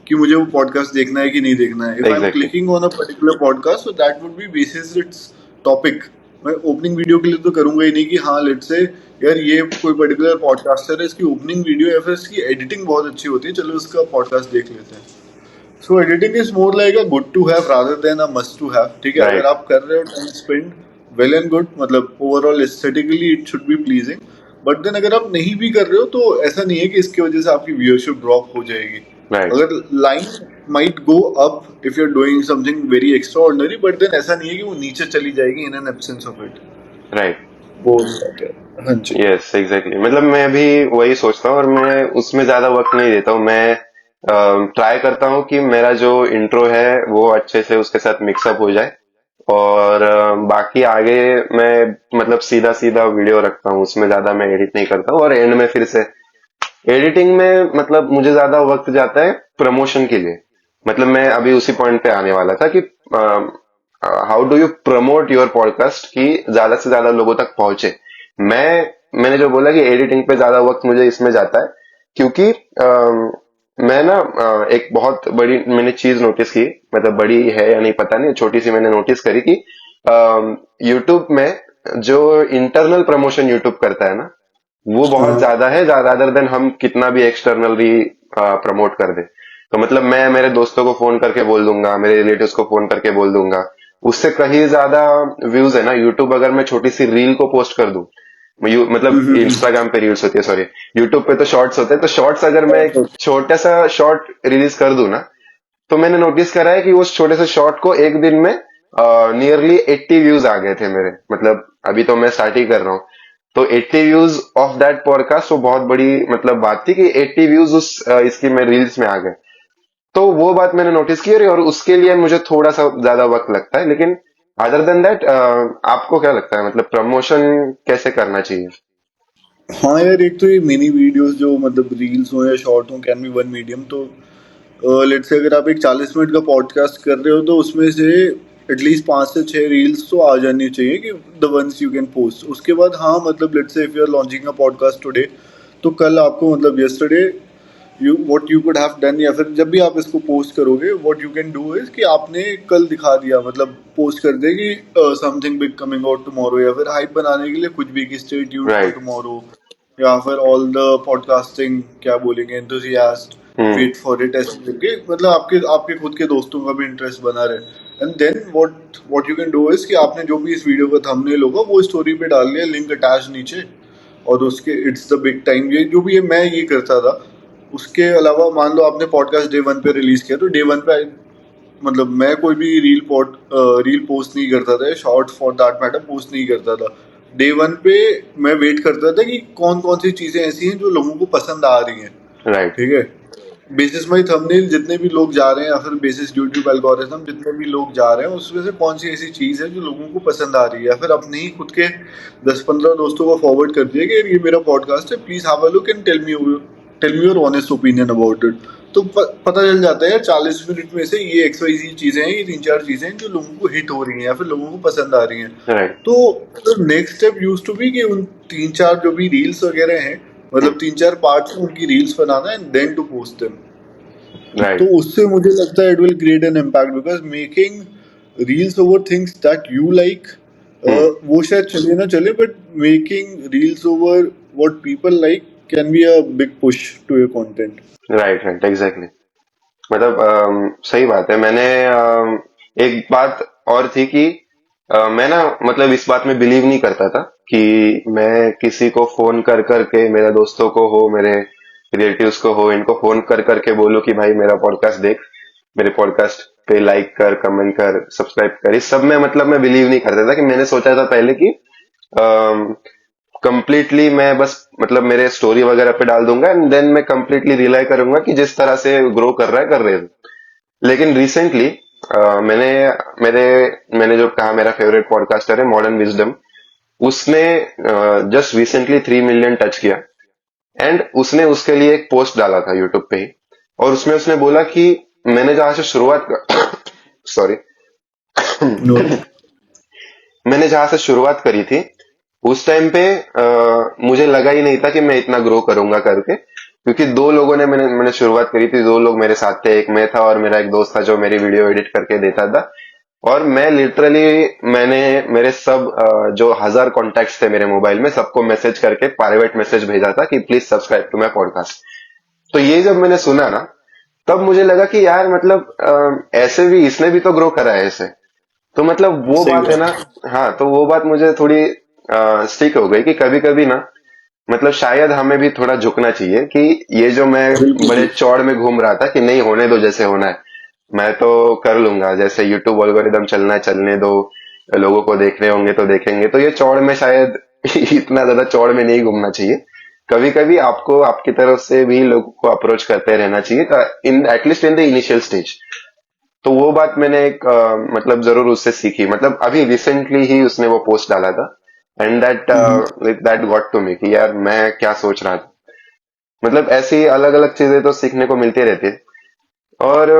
कि मुझे वो पॉडकास्ट देखना है कि नहीं देखना है। If I am exactly. Clicking on a particular podcast, so that would be basis it's topic. मैं ओपनिंग वीडियो के लिए तो करूंगा ही नहीं कि हाँ लेट्स से यार ये कोई पर्टिकुलर पॉडकास्टर है, इसकी ओपनिंग वीडियो या फिर इसकी एडिटिंग बहुत अच्छी होती है, चलो इसका पॉडकास्ट देख लेते हैं। So editing is more like a good to have rather than a must to have. ठीक है, अगर राइट। आप कर रहे हो time spend, well and good, मतलब overall aesthetically it should be pleasing. But then अगर आप नहीं भी कर रहे हो तो ऐसा नहीं है कि इसकी वजह से आपकी व्यूअरशिप ड्रॉप हो जाएगी। राइट। अगर line might go up if you are doing something very extraordinary, but then ऐसा नहीं है कि वो नीचे चली जाएगी in an absence of it. Right. वो बात है। हाँ जी। यस एग्जैक्टली, मतलब मैं भी वही सोचता हूँ और मैं उसमें ज्यादा वक्त नहीं देता हूँ। मैं ट्राई करता हूँ कि मेरा जो इंट्रो है वो अच्छे से उसके साथ मिक्सअप हो जाए, और बाकी आगे मैं मतलब सीधा सीधा वीडियो रखता हूँ, उसमें ज्यादा मैं एडिट नहीं करता हूँ। और एंड में फिर से एडिटिंग में मतलब मुझे ज्यादा वक्त जाता है प्रमोशन के लिए। मतलब मैं अभी उसी पॉइंट पे आने वाला था कि how do you promote your podcast कि ज्यादा से ज्यादा लोगों तक पहुंचे। मैंने जो बोला कि एडिटिंग पे ज्यादा वक्त मुझे इसमें जाता है, क्योंकि मैं ना एक बहुत बड़ी मैंने चीज नोटिस की, मतलब बड़ी है या नहीं पता नहीं, छोटी सी मैंने नोटिस करी कि यूट्यूब में जो इंटरनल प्रमोशन यूट्यूब करता है ना, वो बहुत हाँ। ज्यादा है, रादर देन हम कितना भी एक्सटर्नली प्रमोट कर दे। तो मतलब मैं मेरे दोस्तों को फोन करके बोल दूंगा, मेरे रिलेटिव्स को फोन करके बोल दूंगा, उससे कहीं ज्यादा व्यूज है ना यूट्यूब। अगर मैं छोटी सी रील को पोस्ट कर दूं, मतलब इंस्टाग्राम पे रील्स होती है, सॉरी, यूट्यूब पे तो शॉर्ट्स होते हैं, तो शॉर्ट्स अगर मैं एक छोटा सा शॉर्ट रिलीज कर दूं ना, तो मैंने नोटिस करा है कि उस छोटे से शॉर्ट को एक दिन में नियरली 80 व्यूज आ गए थे मेरे। मतलब अभी तो मैं स्टार्ट ही कर रहा हूँ, तो 80 व्यूज ऑफ दैट पॉडकास्ट वो बहुत बड़ी मतलब बात थी कि 80 व्यूज उस इसकी में रील्स में आ गए। तो वो बात मैंने नोटिस की, और उसके लिए मुझे थोड़ा सा ज्यादा वक्त लगता है। लेकिन अदर देन दैट आपको क्या लगता है, मतलब प्रमोशन कैसे करना चाहिए? हाँ यार, एक तो ये मिनी वीडियोस जो मतलब रील्स हो या शॉर्ट हो, कैन बी वन मीडियम। तो लेट्स से अगर आप एक 40 मिनट का पॉडकास्ट कर रहे हो तो उसमें से एटलीस्ट 5 से 6 रील्स तो आ जानी चाहिए कि the once you can post. उसके बाद हाँ, मतलब let's say if you are launching a podcast today, तो कल आपको मतलब yesterday you what you could have done, या फिर जब भी आप इसको पोस्ट करोगे what you can do is कि आपने कल दिखा दिया, मतलब पोस्ट कर दे कि something big coming out tomorrow, या फिर हाइप बनाने के लिए कुछ भी कि stay tuned for right. Tomorrow, या फिर ऑल द पॉडकास्टिंग क्या बोलेंगे enthusiast hmm. Wait for it, ऐसे करके मतलब आपके आपके खुद के दोस्तों का भी इंटरेस्ट बना रहे। And then what you can do is कि आपने जो भी इस वीडियो का थंबनेल होगा वो स्टोरी पे डाल लिया, लिंक अटैच नीचे, और उसके इट्स द बिग टाइम, ये जो भी है मैं ये करता था। उसके अलावा मान लो आपने पॉडकास्ट डे 1 पे रिलीज किया, तो डे 1 पे मतलब मैं कोई भी रील पोस्ट नहीं करता था, short for that matter post नहीं करता था। डे 1 पे मैं वेट करता था कि कौन कौन सी चीजें ऐसी हैं जो लोगों को पसंद आ रही हैं। राइट। ठीक है, बेसिस माई थंबनेल जितने भी लोग जा रहे हैं, या फिर बेसिस यूट्यूब एल्गोरिथम जितने भी लोग जा रहे हैं, उसमें से कौन सी ऐसी चीज है जो लोगों को पसंद आ रही है, या फिर अपने ही खुद के 10-15 दोस्तों को फॉरवर्ड कर दिया कि ये मेरा पॉडकास्ट है, please have a look and tell me your honest opinion about it. तो पता चल जाता है यार 40 मिनट में से ये XYZ चीजें हैं, ये 3-4 चीजें हैं जो लोगों को हिट हो रही हैं या फिर लोगों को पसंद आ रही हैं। राइट। तो next step use to be कि उन 3-4 जो भी रील्स वगैरह हैं, मतलब 3-4 पार्ट्स में उनकी रील्स बनाना and then to post them. तो राइट। उससे मुझे लगता है it will create an impact, because making reels over things that you like, hmm. वो शायद चले ना चले, but making reels over what people like can be a big push to your content. Right. Right exactly. मतलब सही बात है। मैंने एक बात और थी कि मैं ना मतलब इस बात में बिलीव नहीं करता था कि मैं किसी को फोन कर करके, मेरे दोस्तों को हो, मेरे रिलेटिव्स को हो, इनको फोन कर करके बोलूं कि भाई मेरा पॉडकास्ट देख, मेरे पॉडकास्ट पे लाइक कर, कमेंट कर, सब्सक्राइब कर। इस सब में मतलब मैं बिलीव नहीं करता था। कि मैंने सोचा था पहले कि कंप्लीटली मैं बस मतलब मेरे स्टोरी वगैरह पे डाल दूंगा एंड देन मैं कंप्लीटली रिलाई करूंगा कि जिस तरह से ग्रो कर रहा है कर रहे हैं। लेकिन रिसेंटली मैंने मेरे मैंने जो कहा मेरा फेवरेट पॉडकास्टर है मॉडर्न विजडम, उसने जस्ट रिसेंटली 3 मिलियन टच किया। एंड उसने उसके लिए एक पोस्ट डाला था यूट्यूब पे ही, और उसमें उसने बोला कि मैंने जहां से शुरुआत सॉरी नो। मैंने जहां से शुरुआत करी थी उस टाइम पे मुझे लगा ही नहीं था कि मैं इतना ग्रो करूंगा करके। क्योंकि दो लोगों ने मैंने शुरुआत करी थी, दो लोग मेरे साथ थे, एक मैं था और मेरा एक दोस्त था जो मेरी वीडियो एडिट करके देता था। और मैं लिटरली मैंने मेरे सब जो 1,000 कॉन्टेक्ट्स थे मेरे मोबाइल में, सबको मैसेज करके प्राइवेट मैसेज भेजा था कि please subscribe to my podcast. तो ये जब मैंने सुना ना, तब मुझे लगा कि यार मतलब ऐसे भी इसने भी तो ग्रो करा है ऐसे। तो मतलब वो सही बात है ना। बात। हाँ, तो वो बात मुझे थोड़ी स्टिक हो गई कि कभी कभी ना मतलब शायद हमें भी थोड़ा झुकना चाहिए कि ये जो मैं बड़े बिल्कुल। चौड़ में घूम रहा था कि नहीं होने दो, जैसे होना है मैं तो कर लूंगा, जैसे यूट्यूब एल्गोरिदम चलना है चलने दो, लोगों को देखने होंगे तो देखेंगे, तो ये चौड़ में शायद इतना ज्यादा चौड़ में नहीं घूमना चाहिए। कभी कभी आपको आपकी तरफ से भी लोगों को अप्रोच करते रहना चाहिए, in at least in the initial stage. तो वो बात मैंने एक मतलब जरूर उससे सीखी। मतलब अभी रिसेंटली ही उसने वो पोस्ट डाला था and that got to me कि यार मैं क्या सोच रहा था। मतलब ऐसी अलग अलग चीजें तो सीखने को मिलती रहती है। और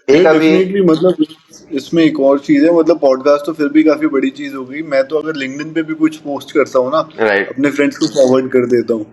एक ये अभी डेफिनेटली मतलब इसमें एक और चीज है, मतलब पॉडकास्ट तो फिर भी काफी बड़ी चीज हो गई। मैं तो अगर लिंक्डइन पे भी कुछ पोस्ट करता हूँ ना, राइट। अपने फ्रेंड्स को फॉरवर्ड कर देता हूँ।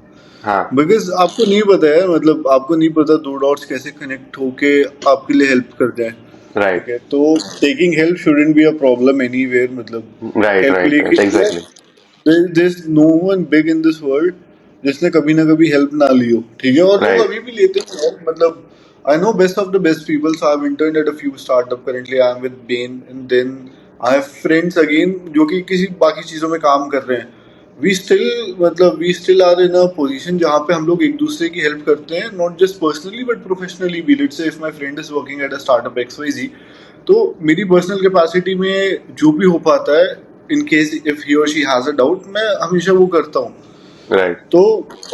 हाँ। बिकॉज आपको नहीं पता है, मतलब आपको नहीं पता दो डॉट्स कैसे कनेक्ट होके आपके लिए हेल्प कर जाए। ठीक राइट है, तो taking help shouldn't be a problem anywhere. मतलब राइट हेल्प राइट लेके right exactly. there's no one big in this world जिसने कभी ना कभी हेल्प ना ली हो। ठीक है, और लोग राइट अभी भी लेते हैं यार। मतलब I know best of the best people, so I have interned at a few startup currently. I am with Bain and then I have friends again जो कि किसी बाकी चीजों में काम कर रहे हैं। We still are in a position जहाँ पे हम लोग एक दूसरे की हेल्प करते हैं, not just personally but professionally भी। Let's say if my friend is working at a startup XYZ, तो मेरी पर्सनल कैपेसिटी में जो भी हो पाता है, इन केस इफ ही और शी हैज अ डाउट, मैं हमेशा वो करता हूँ। राइट तो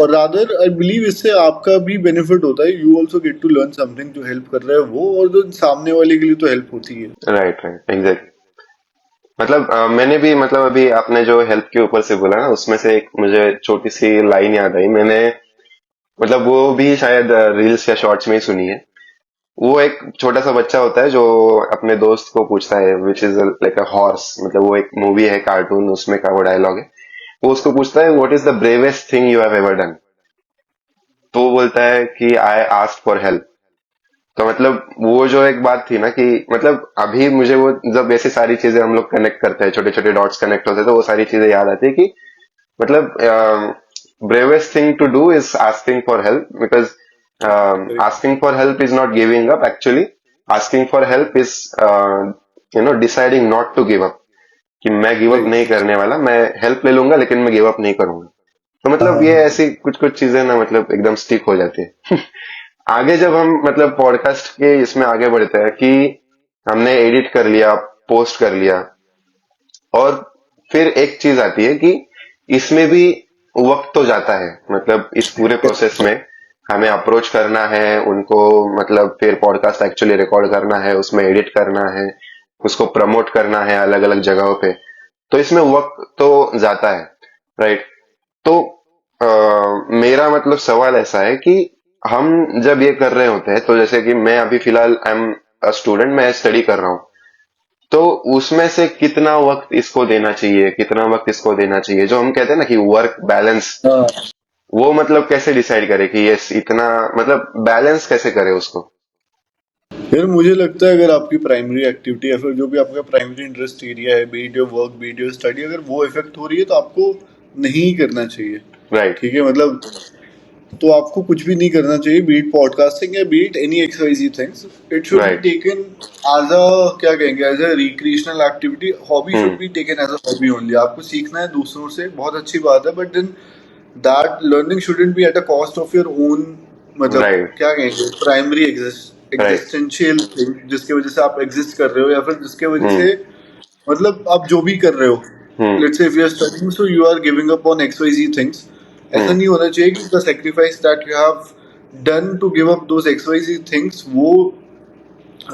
और रादर आई बिलीव इससे आपका भी बेनिफिट होता है। You also get to learn something, जो हेल्प कर रहा है वो, और जो सामने वाले के लिए तो हेल्प होती है। Right right exactly. मतलब मैंने भी मतलब अभी आपने जो हेल्प के ऊपर से बोला ना, उसमें से एक मुझे छोटी सी लाइन याद आई। मैंने मतलब वो भी शायद रील्स या शॉर्ट्स में ही सुनी है। वो एक छोटा सा बच्चा होता है जो अपने दोस्त को पूछता है, which is like a horse, मतलब वो एक मूवी है कार्टून, उसमें का वो डायलॉग है। वो उसको पूछता है what is the bravest thing you have ever done. तो वो बोलता है कि आई आस्क्ड फॉर हेल्प। तो मतलब वो जो एक बात थी ना कि मतलब अभी मुझे वो जब ऐसी सारी चीजें हम लोग कनेक्ट करते हैं, छोटे छोटे डॉट्स कनेक्ट होते हैं, तो वो सारी चीजें याद आती है कि मतलब bravest thing to do is asking for help, because asking for help is not giving up actually. Asking for help is deciding not to give up, कि मैं गिव अप राइट। नहीं करने वाला, मैं हेल्प ले लूंगा लेकिन मैं गिव अप नहीं करूंगा। तो हाँ मतलब हाँ ये हाँ। ऐसी कुछ कुछ चीजें ना मतलब एकदम स्टिक हो जाती है। आगे जब हम मतलब पॉडकास्ट के इसमें आगे बढ़ते हैं कि हमने एडिट कर लिया, पोस्ट कर लिया, और फिर एक चीज आती है कि इसमें भी वक्त तो जाता है। मतलब इस पूरे प्रोसेस में हमें अप्रोच करना है उनको, मतलब फिर पॉडकास्ट एक्चुअली रिकॉर्ड करना है, उसमें एडिट करना है, उसको प्रमोट करना है अलग अलग जगहों पे। तो इसमें वक्त तो जाता है, राइट। तो मेरा मतलब सवाल ऐसा है कि हम जब ये कर रहे होते हैं, तो जैसे कि मैं अभी फिलहाल आई एम अ स्टूडेंट, मैं स्टडी कर रहा हूँ। तो उसमें से कितना वक्त इसको देना चाहिए, कितना वक्त इसको देना चाहिए, जो हम कहते हैं ना कि वर्क बैलेंस, हाँ, वो मतलब कैसे डिसाइड करे कि यस इतना, मतलब बैलेंस कैसे करे उसको। फिर मुझे लगता है अगर आपकी प्राइमरी एक्टिविटी या फिर जो भी आपका प्राइमरी इंटरेस्ट एरिया है, beat your work beat your study, अगर वो इफेक्ट हो रही है तो आपको नहीं करना चाहिए। राइट ठीक है, मतलब तो आपको कुछ भी नहीं करना चाहिए, बीट पॉडकास्टिंग या beat any XYZ things. It should be right. Taken as a, क्या कहेंगे, as a recreational activity. Hobby should hmm. Be taken as a hobby only. आपको सीखना है दूसरों से, बहुत अच्छी बात है, but then that learning shouldn't be at a cost of your own, मतलब राइट। क्या कहेंगे, प्राइमरी राइट। एग्जिस्टेंशियल थिंग, जिसके वजह से आप एग्जिस्ट कर रहे हो, या फिर जिसके वजह हम्म। से मतलब आप जो भी कर रहे हो। Hmm. Let's say if you are studying, so you are giving up on XYZ things. ऐसा हम्म। नहीं होना चाहिए कि the sacrifice that you have done to give up those XYZ things वो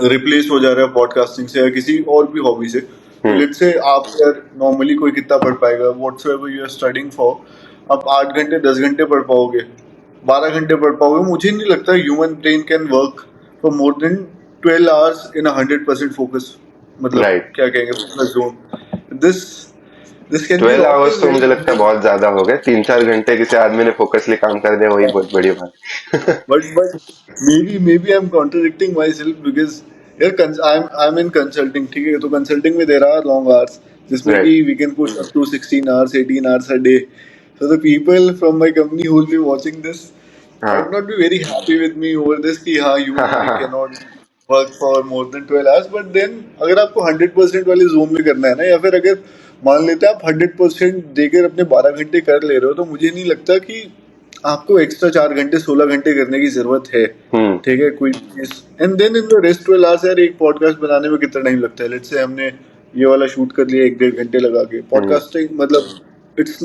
रिप्लेस हो जा रहा है पॉडकास्टिंग से या किसी और भी हॉबी से। तो हम्म। लेट्स से आप यार नॉर्मली कोई कितना पढ़ पाएगा, whatsoever you are studying for, आप 8 घंटे 10 घंटे पढ़ पाओगे, 12 घंटे पढ़ पाओगे। मुझे नहीं लगता human brain can work for more than 12 hours in 100% focus, मतलब राइट। क्या कहेंगे, focus zone. This this can be 12 hours always तो मुझे लगता है वेरी, बहुत ज्यादा हो गए। 3-4 घंटे किसी आदमी ने फोकसली काम कर दिया, वही बहुत बड़ी बात। but maybe I'm contradicting myself because यार I'm in consulting, ठीक है, तो consulting में there are long hours जिसमें कि right. we can push up to 16 hours 18 hours a day. So the people from my company who will be watching this हाँ। might not be very happy with me over this कि हाँ हाँ। human हाँ। being हाँ। cannot work for more than 12 hours, but then अगर आपको 100% वाले zone में करना है ना, या फिर अगर मान लेते हैं आप 100% देकर अपने 12 घंटे कर ले रहे हो, तो मुझे नहीं लगता कि आपको एक्स्ट्रा 4 घंटे 16 घंटे करने की जरूरत है। हम्म। ठीक है, कोई चीज and then in the rest 12 hours, यार एक पॉडकास्ट बनाने में कितना टाइम लगता है? लेट्स से हमने ये वाला शूट कर लिया 1-1.5 घंटे लगा के, हम्म। पॉडकास्टिंग इट्स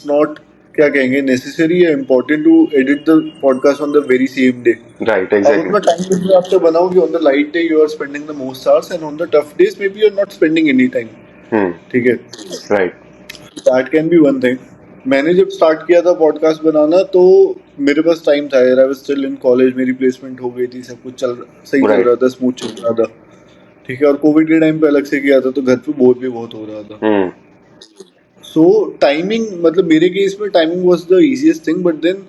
नॉट क्या कहेंगे, नेसेसरी या important to edit the podcast on the very same day. Right. आप एग्जैक्टली। अपना टाइम किस हिसाब से बनाओगे? On the light day you are spending the most hours, and on the tough days maybe you are not spending any time. Hmm. ठीक है, right. That can be one thing. मैंने जब start किया था podcast बनाना, तो मेरे पास time था यार, I was still in college, मेरी प्लेसमेंट हो गई थी, सब कुछ सही चल रहा राइट। था, स्मूथ चल रहा था। ठीक है, और कोविड के टाइम पे अलग से किया था, तो घर पे बोर भी बहुत हो रहा था। हम्म। सो टाइमिंग, मतलब मेरे केस में timing was the easiest thing, but then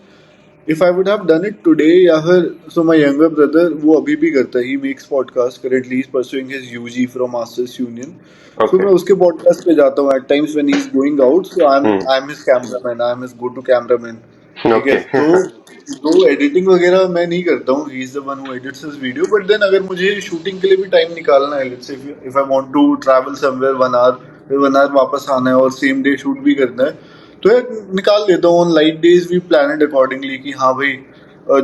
if I would have done it today, या फिर सो माय यंगर ब्रदर वो अभी भी करता है, he makes podcast currently, he is pursuing his UG from Masters Union. So okay. मैं उसके podcast पे जाता हूँ at times when he is going out, so hmm. I am his cameraman, I am his go to cameraman. ठीक है, okay. तो editing वगैरह मैं नहीं करता हूँ, he is the one who edits his video, but then अगर मुझे शूटिंग के लिए भी टाइम निकालना है, let's say if I want to travel somewhere 1 hour, फिर 1 आवर वापस आना है और सेम डे शूट भी करना है, तो यार निकाल लेता हूँ। On light days we plan it accordingly कि हाँ भाई,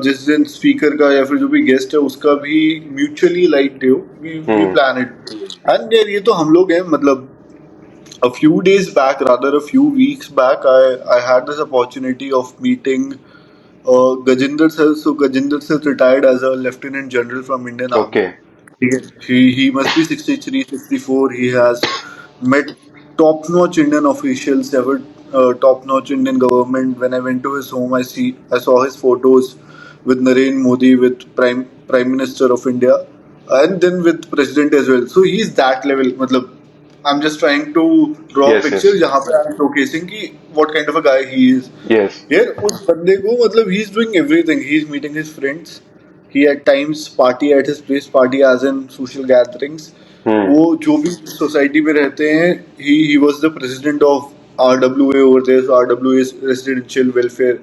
जिस दिन स्पीकर का या फिर जो भी गेस्ट है उसका भी म्यूचुअली लाइट डे हो, we hmm. Plan it. And यार ये तो हम लोग हैं, मतलब a few days back, rather a few weeks back, I had this opportunity of meeting Gajinder sir. So Gajinder sir retired as a lieutenant general from Indian Army. Okay. ठीक है, he must be 63 64. He has met top notch Indian officials, ever top notch Indian government. When I went to his home, I saw his photos with Narendra Modi, with Prime Minister of India, and then with President as well. So he's that level. मतलब I'm just trying to draw a yes. Yes. picture जहाँ पे I'm showcasing कि what kind of a guy he is. Yes. यार उस बंदे को, मतलब he is doing everything. He is meeting his friends. He at times party at his place, party as in social gatherings. हम्म। वो जो भी society में रहते हैं, he was the president of RWA over there. So RWA is residential welfare,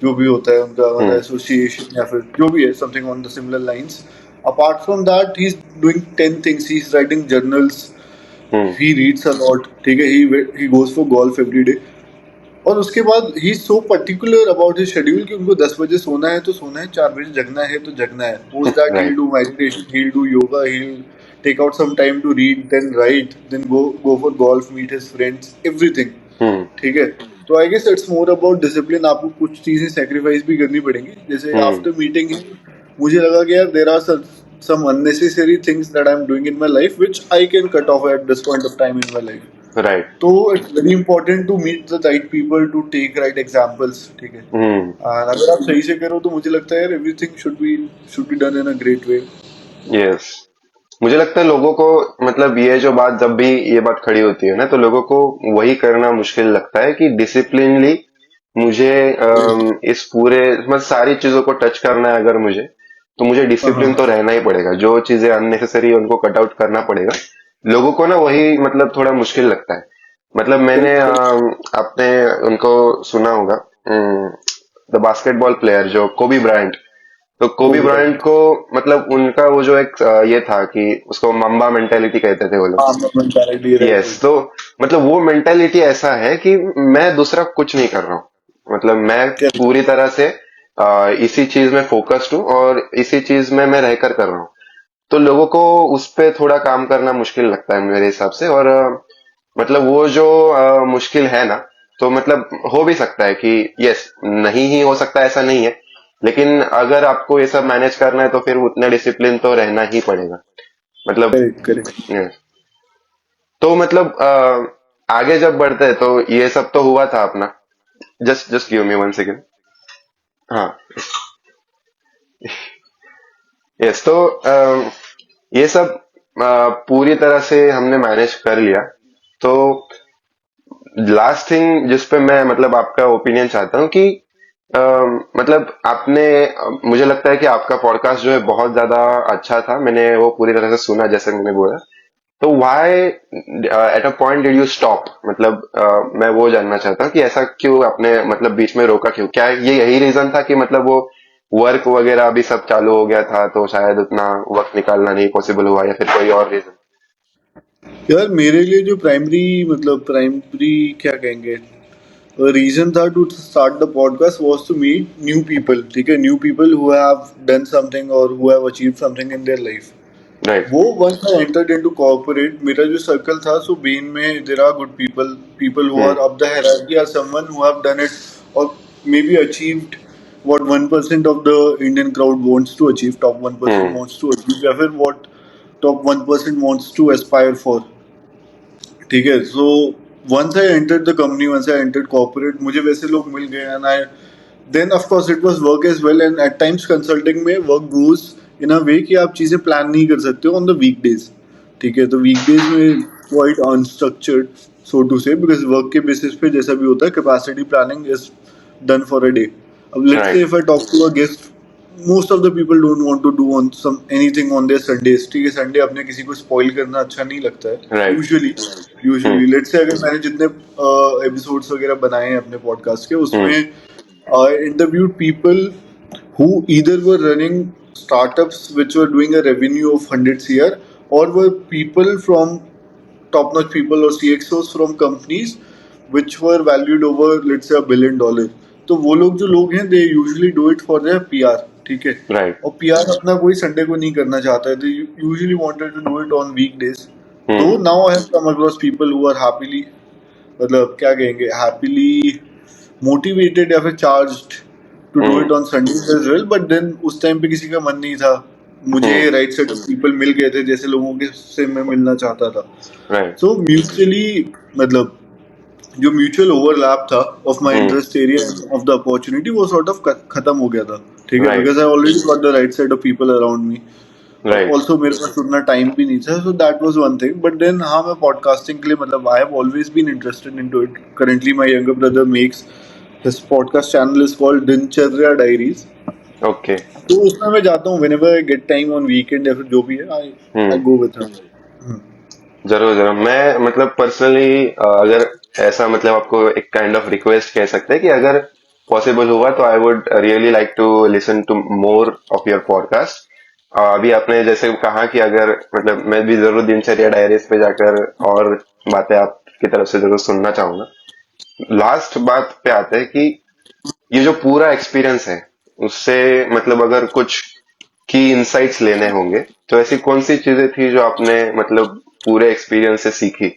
जो भी होता है उनका, मतलब हम्म। एसोसिएशन या फिर जो भी है, something on the similar lines. Apart from that, he's doing 10 things. He's writing journals. Hmm. He reads a lot. ठीक है, he goes for golf every day. और उसके बाद ही so particular about his schedule कि उनको 10 बजे सोना है तो सोना है, 4 बजे जगना है तो जगना है। Post that he right. Do meditation, he do yoga, he take out some time to read, then right, then go for golf, meet his friends, everything. Hmm. ठीक है, तो I guess it's more about discipline. आपको कुछ चीजें sacrifice भी करनी पड़ेंगी, जैसे हम्म। आफ्टर मीटिंग मुझे लगा कि यार there are some unnecessary things that I'm doing in my life which I can cut off at this point of time in my life. Right. तो it's very important to meet the right people, to take right examples. ठीक है, हम्म। और अगर आप सही से करो तो मुझे लगता है यार everything should be done in a great way. Yes. मुझे लगता है लोगों को, मतलब ये जो बात, जब भी ये बात खड़ी होती है ना, तो लोगों को वही करना मुश्किल लगता है कि डिसिप्लिनली मुझे इस पूरे, मतलब सारी चीजों को टच करना है अगर मुझे, तो मुझे डिसिप्लिन तो हाँ, रहना ही पड़ेगा। जो चीजें अननेसेसरी है उनको कट आउट करना पड़ेगा। लोगों को ना वही, मतलब थोड़ा मुश्किल लगता है। मतलब मैंने बिल्कुल। आपने उनको सुना होगा, द बास्केटबॉल प्लेयर जो कोबी ब्रायंट, तो कोबी कोबी ब्रायंट ब्रायंट। को मतलब उनका वो जो एक ये था कि उसको मम्बा मेंटेलिटी कहते थे वो लोग। हाँ, मेंटालिटी, राइट यस, राइट। तो मतलब वो मेंटेलिटी ऐसा है कि मैं दूसरा कुछ नहीं कर रहा हूँ, मतलब मैं करेक्ट पूरी तरह से इसी चीज में फोकस्ड हूँ और इसी चीज में मैं रहकर कर रहा हूँ। तो लोगों को उस पे थोड़ा काम करना मुश्किल लगता है मेरे हिसाब से। और मतलब वो जो मुश्किल है ना, तो मतलब हो भी सकता है कि यस, नहीं ही हो सकता, ऐसा नहीं है, लेकिन अगर आपको ये सब मैनेज करना है तो फिर उतना डिसिप्लिन तो रहना ही पड़ेगा, मतलब। Correct correct. yes। तो मतलब आगे जब बढ़ते हैं तो ये सब तो हुआ था अपना। Just just give me one second. हाँ। यस, तो ये सब पूरी तरह से हमने मैनेज कर लिया। तो लास्ट थिंग जिस पे मैं मतलब आपका ओपिनियन चाहता हूँ कि मतलब आपने मुझे लगता है कि आपका पॉडकास्ट जो है बहुत ज्यादा अच्छा था, मैंने वो पूरी तरह से सुना जैसे मैंने बोला। तो why at a point did you stop, मतलब मैं वो जानना चाहता हूँ कि ऐसा क्यों आपने मतलब बीच में रोका क्यों? क्या ये यही रीजन था कि मतलब वो वर्क वगैरह अभी सब चालू हो गया था तो शायद उतना वक्त निकालना नहीं पॉसिबल हुआ, या फिर कोई और रीजन? यार मेरे लिए जो प्राइमरी, मतलब प्राइमरी क्या कहेंगे, रीजन था to start the podcast was to meet new people. ठीक है, new people who have done something और who have achieved something in their life. Right. वो once I entered into corporate, मेरा जो सर्कल था, सो बीन में there are good people, people who hmm. Are up the hierarchy are someone who have done it और maybe achieved what 1% of the Indian crowd wants to achieve, top 1% hmm. wants to achieve, या फिर what top 1% wants to aspire for। ठीक है, so once I entered the company, once I entered corporate, मुझे वैसे लोग मिल गए and I then of course it was work as well. And at times consulting में work goes in a way कि आप चीज़ें प्लान नहीं कर सकते हो ऑन द वीकडेज। ठीक है, तो वीकडेज में quite unstructured, so to say, because work के बेसिस पे जैसा भी होता है, capacity planning is done for a day. अब let's say right. If I talk to a guest, most of the people don't want to do on some anything on their Sundays. ठीक है, Sunday अपने किसी को spoil करना अच्छा नहीं लगता है right. Usually. Hmm. Usually let's say अगर मैंने जितने एपिसोड्स वगैरह बनाए हैं अपने पॉडकास्ट के, उसमें हम्म। interviewed people who either were running startups which were doing a revenue of 100 CR, or were people from top notch people or CXOs from companies which were valued over let's say $1 billion। तो वो लोग हैं, they usually do it for their PR. ठीक है, right. और PR अपना कोई Sunday को नहीं करना चाहता है, they usually wanted to do it on weekdays. Though hmm. Now I have come across people who are happily, मतलब क्या कहेंगे, हैप्पीली मोटिवेटेड या फिर charged to do hmm. It on Sundays as well. But then उस time पे किसी का मन नहीं था, मुझे हम्म। राइट सेट ऑफ पीपल मिल गए थे जैसे लोगों के से मैं मिलना चाहता था। राइट। सो म्यूचुअली, मतलब जो म्यूचुअल ओवरलैप था of my hmm. Interest area of the opportunity, वो सॉर्ट ऑफ खत्म हो गया था। ठीक है, right. Because I already got the right set of people around me, और राइट। ऑल्सो मेरे पास उतना टाइम भी नहीं था। So that was one thing. But then हाँ, मैं पॉडकास्टिंग के लिए, मतलब I have always been interested into it. Currently my younger brother makes his podcast channel is called Dincharya diaries. Okay. तो उसमें मैं जाता हूँ whenever I get time on weekend या फिर जो भी है, आई हम्म। Go with him. जरूर जरूर, मैं मतलब पर्सनली अगर ऐसा मतलब आपको एक काइंड ऑफ रिक्वेस्ट कह सकते हैं कि अगर पॉसिबल हुआ तो I would really like to listen to more of your podcast. अभी आपने जैसे कहा कि अगर मतलब मैं भी जरूर दिनचर्या डायरीज पे जाकर और बातें आपकी तरफ से जरूर सुनना चाहूंगा। लास्ट बात पे आते हैं कि ये जो पूरा एक्सपीरियंस है उससे मतलब अगर कुछ की इंसाइट्स लेने होंगे तो ऐसी कौन सी चीजें थी जो आपने मतलब पूरे एक्सपीरियंस से सीखी?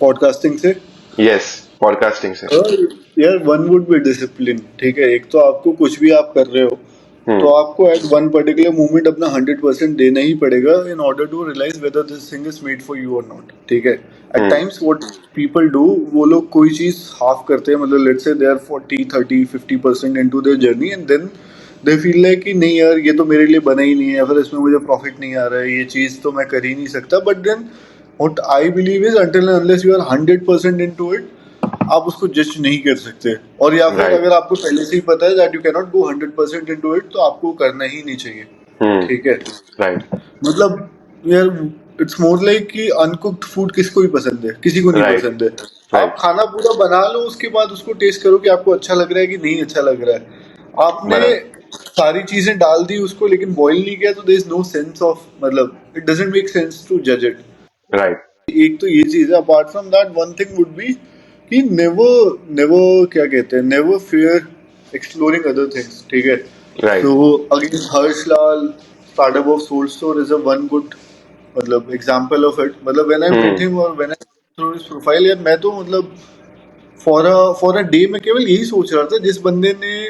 पॉडकास्टिंग से यस, पॉडकास्टिंग से। और यार, वन वुड बी डिसिप्लिन। ठीक है, एक तो आपको कुछ भी आप कर रहे हो, तो हम्म। आपको एट वन पर्टिकुलर मोमेंट अपना 100% देना ही पड़ेगा in order to realize whether this thing is made for you or not. ठीक है, at hmm. Times what people do, वो लोग कोई चीज हाफ करते हैं, मतलब let's say they are 40 30 50% into their journey, and then they feel like कि नहीं यार, ये तो मेरे लिए बना ही नहीं है, या फिर इसमें मुझे प्रॉफिट नहीं आ रहा है, ये चीज तो मैं कर ही नहीं सकता। But then what I believe is, until unless you are 100% into it, आप उसको जज नहीं कर सकते। और या फिर राइट। अगर आपको पहले से ही पता है that you can not go 100% into it, तो आपको करना ही नहीं चाहिए। हम्म। ठीक है, राइट। मतलब यार, इट्स मोर लाइक कि अनकुक्ड फूड किसको भी पसंद है, किसी को नहीं राइट, पसंद है। आप राइट, खाना पूरा बना लो, उसके बाद उसको टेस्ट करो कि आपको अच्छा लग रहा है कि नहीं अच्छा लग रहा है। आपने बराबर, सारी चीजें डाल दी उसको लेकिन बॉईल नहीं किया, तो there is no sense of, मतलब it doesn't make sense to जज इट। राइट, एक तो ये चीज है। Apart from that one thing would be कि नेवर नेवर क्या कहते हैं, never fear exploring other things, ठीक है। Right, so again Harsh Lal, startup of Souled Store is a one good मतलब एग्जांपल ऑफ इट। मतलब when I met hmm, him और when I through his profile, यार मैं तो मतलब फॉर अ डे मैं केवल यही सोच रहा था, जिस बंदे ने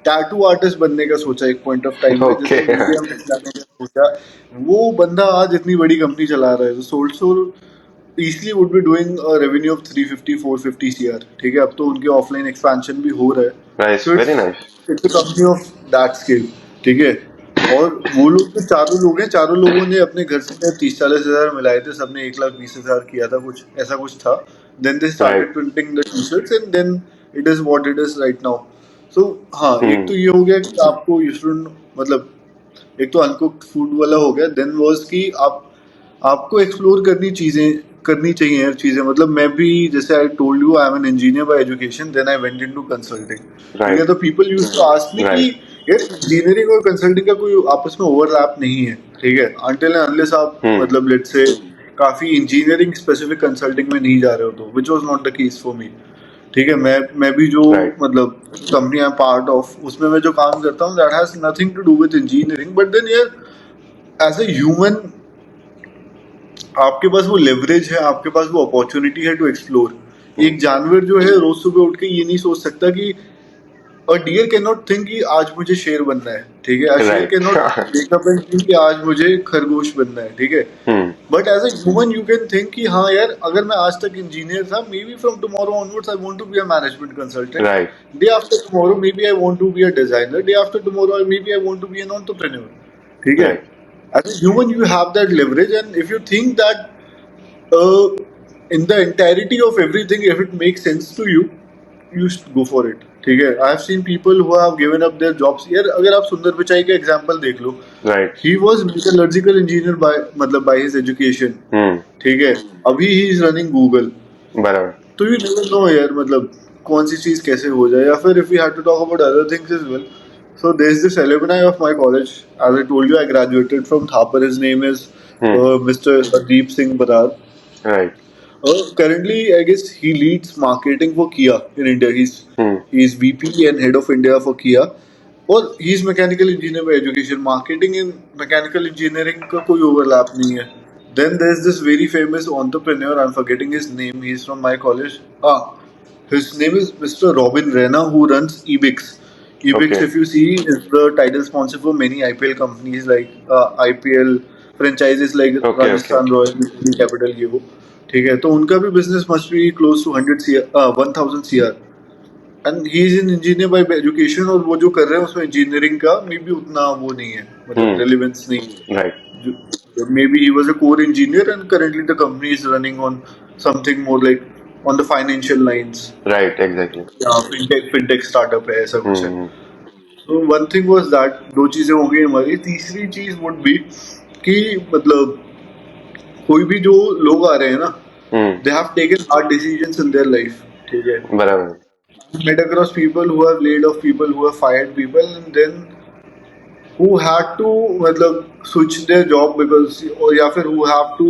टैटू आर्टिस्ट बनने का सोचा एक पॉइंट ऑफ टाइम पे, ओके, जिसने मीडिया में जाने का सोचा, वो बंदा आज इतनी बड़ी कंपनी चला रहा है। तो sold store easily would be doing a revenue of 350 450 CR, ठीक है। अब तो उनके ऑफलाइन एक्सपेंशन भी हो रहा है। Nice, so very nice, it's a company of that scale, ठीक है। और वो लोग तो चारों लोग हैं, चारों लोगों ने अपने घर से 30-40 हजार मिलाए थे, सबने 1,20,000 किया था, कुछ ऐसा कुछ था। Then they started right, printing the T shirts and then it is what it is right now. So हाँ, एक हम्म, तो ये हो गया कि आपको यू शुड मतलब, एक तो अनकुक्ड फूड वाला हो गया। देन वाज कि आप आपको एक्सप्लोर करनी चाहिए हर चीजें। मतलब मैं भी, जैसे I told you, I am an engineer by education, then I went into consulting, ठीक है। राइट, तो people used to ask me कि राइट, यार इंजीनियरिंग और कंसल्टिंग का कोई आपस में ओवरलैप नहीं है, ठीक है, अनटिल एंड अनलेस आप हम्म, मतलब लेट्स से काफी इंजीनियरिंग स्पेसिफिक कंसल्टिंग में नहीं जा रहे हो, तो which was not the case for me, ठीक है। मैं भी जो राइट, मतलब company I am part of, उसमें मैं जो काम करता हूँ, that has nothing to do with engineering, but then यार एज अ ह्यूमन आपके पास वो लेवरेज है, आपके पास वो अपॉर्चुनिटी है टू एक्सप्लोर। हम्म, एक जानवर जो है रोज सुबह उठ के ये नहीं सोच सकता कि और डियर कैन नॉट थिंक कि आज मुझे शेर बनना है, ठीक है। शेर right, can not wake up and think कि आज मुझे खरगोश बनना है, ठीक है। Hmm, but as a human you can think कि हाँ यार, अगर मैं आज तक इंजीनियर था, maybe from tomorrow onwards I want to be a management consultant, right, day after tomorrow maybe I want to be a designer, day after tomorrow maybe I want to be an entrepreneur, ठीक है। Right, As a human, you have that leverage, and if you think that uh, in the entirety of everything, if it makes sense to you, you should go for it, ठीक है। I have seen people who have given up their jobs. यार अगर आप सुंदर पिचाई का example देख लो, right, he was metallurgical engineer by मतलब by his education, hmm, ठीक है। अभी ही इज रनिंग गूगल। बराबर, तो यू नेवर नो यार, मतलब कौन सी चीज कैसे हो जाए। या फिर if we had to talk about other things as well, so there's this alumni of my college. As I told you, I graduated from Thapar. His name is hmm, Mr. Deep Singh Barar. Right, Currently, I guess he leads marketing for Kia in India. Hmm, He's VP and head of India for Kia. और he's mechanical engineer by education. Marketing in mechanical engineering का कोई overlap नहीं है. Then there's this very famous entrepreneur. I'm forgetting his name. He's from my college. His name is Mr. Robin Rena, who runs Ebix. Okay, Ebix, if you see, is the title sponsor for many IPL companies like IPL franchises like okay, okay, Rajasthan Royals, Delhi Capital, ये वो, ठीक है। तो उनका भी business must be close to 1,000 CR, and he is an engineer by education. और वो जो कर रहे हैं उसमें इंजीनियरिंग का मे बी उतना वो नहीं है, मतलब हम्म, रेलिवेंस नहीं राइट, है। May be he was a core engineer and currently the company is running on something more like on the financial lines, right, exactly, या फिनटेक स्टार्टअप है, ऐसा कुछ है। हम्म, तो वन थिंग वाज दैट, दो चीजें हो गई हमारी। तीसरी चीज वुड बी कि मतलब कोई भी जो लोग आ रहे हैं ना, हम्म, they have taken hard decisions in their life, ठीक है। बराबर, Met across people who have laid off people, who have fired people, and then who had to मतलब switch their job because, और या फिर who have to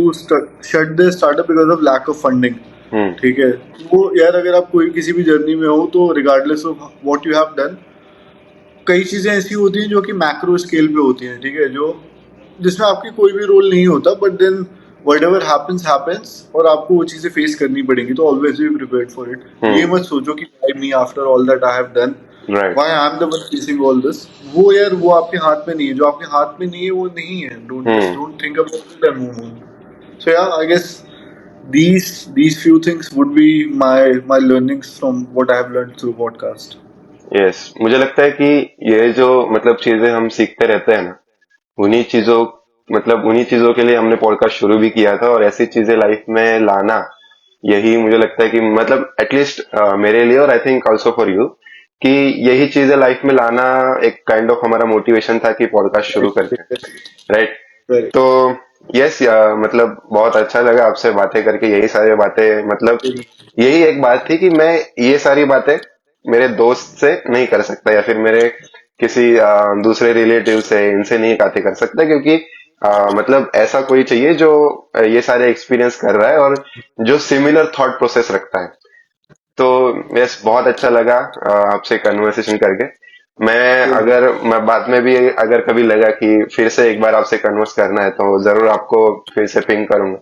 shut their startup because of lack of funding, हम्म, ठीक है। तो यार अगर आप कोई किसी भी जर्नी में हो, तो regardless of what you have done, कई चीजें ऐसी होती हैं जो कि मैक्रो स्केल पे होती हैं, ठीक है, जो जिसमें आपकी कोई भी रोल नहीं होता, but then whatever happens happens, और आपको वो चीजें फेस करनी पड़ेंगी। तो always be prepared for it. ये हम्म, मत सोचो कि why me after all that I have done, right, why I am the one facing all this. वो यार वो आपके हाथ में नहीं है, जो आपके हाथ में नहीं है वो नहीं है। Don't just hmm, don't think about it and move on. So yeah I guess these few things would be my learnings from what I have learned through podcast. Yes, मुझे लगता है कि ये जो मतलब चीजें हम सीखते रहते हैं ना, उन्हीं चीजों मतलब उन्हीं चीजों के लिए हमने पॉडकास्ट शुरू भी किया था, और ऐसी चीजें लाइफ में लाना, यही मुझे लगता है कि मतलब एटलीस्ट मेरे लिए, और I think also for you, कि यही चीजें लाइफ में लाना एक काइंड ऑफ हमारा मोटिवेशन था कि पॉडकास्ट शुरू करते हैं, Correct. राइट। Correct. तो यस, मतलब बहुत अच्छा लगा आपसे बातें करके। यही सारी बातें, मतलब यही एक बात थी कि मैं ये सारी बातें मेरे दोस्त से नहीं कर सकता, या फिर मेरे किसी दूसरे रिलेटिव से, इनसे नहीं बातें कर सकता, क्योंकि मतलब ऐसा कोई चाहिए जो ये सारे एक्सपीरियंस कर रहा है और जो सिमिलर थॉट प्रोसेस रखता है। तो यस, बहुत अच्छा लगा आपसे कन्वर्सेशन करके। मैं बाद में भी अगर कभी लगा कि फिर से एक बार आपसे कन्वर्स करना है, तो जरूर आपको फिर से पिंग करूंगा।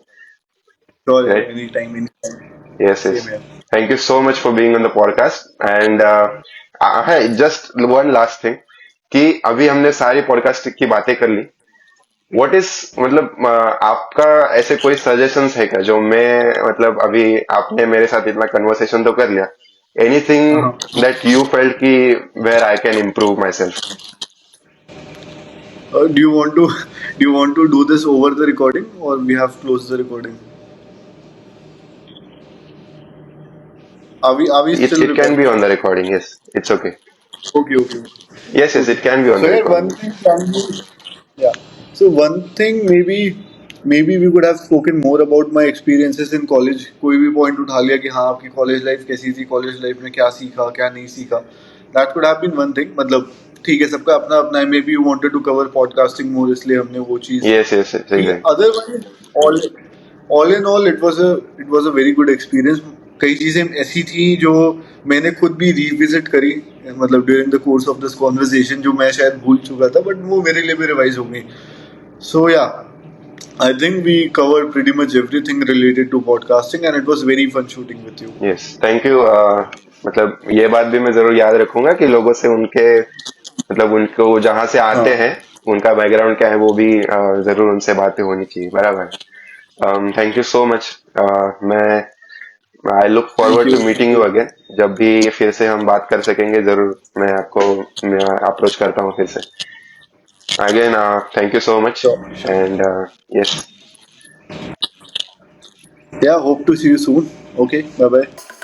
Sure, right? anytime, anytime. Yes, yes. Same here. Thank you so much for being on the podcast. And है जस्ट वन लास्ट थिंग, कि अभी हमने सारी पॉडकास्ट की बातें कर ली। व्हाट इज, मतलब आपका ऐसे कोई सजेशंस है क्या, जो मैं, मतलब अभी आपने मेरे साथ इतना कन्वर्सेशन तो कर लिया, anything Uh-huh. That you felt कि where I can improve myself? Do you want to do this over the recording, or we have closed the recording? Are we it still it can recording? Be on the recording, yes, it's okay. Okay, okay, yes, yes, okay. It can be on So the yeah, recording. one thing can be, yeah. So one thing, maybe we could have spoken more about my experiences in college. कोई भी point उठा लिया कि हाँ आपकी college life कैसी थी, college life में क्या सीखा क्या नहीं सीखा. That could have been one thing. मतलब ठीक है, सबका अपना अपना है. Maybe you wanted to cover podcasting more, इसलिए हमने वो चीज़ यस, यस, की. Exact. Otherwise, all in all, it was a very good experience. कई चीज़ें ऐसी थी जो मैंने खुद भी रिविजिट करी, मतलब during the course of this conversation, जो मैं शायद भूल चुका था, बट वो मेरे लिए भी रिवाइज हो गई. सो या, I think we covered pretty much everything related to podcasting, and it was very fun shooting with you. Yes, thank you. मतलब ये बात भी मैं जरूर याद रखूंगा कि लोगों से उनके, मतलब उनको जहां से आते हाँ, हैं, उनका बैकग्राउंड क्या है, वो भी जरूर उनसे बातें होनी चाहिए, बराबर। Thank you so much. मैं I look thank forward you, to meeting thank you you. Again. जब भी फिर से हम बात कर सकेंगे, जरूर मैं आपको अप्रोच करता हूँ फिर से again. Thank you so much. Sure, sure. And yes. Yeah, hope to see you soon. Okay, bye bye.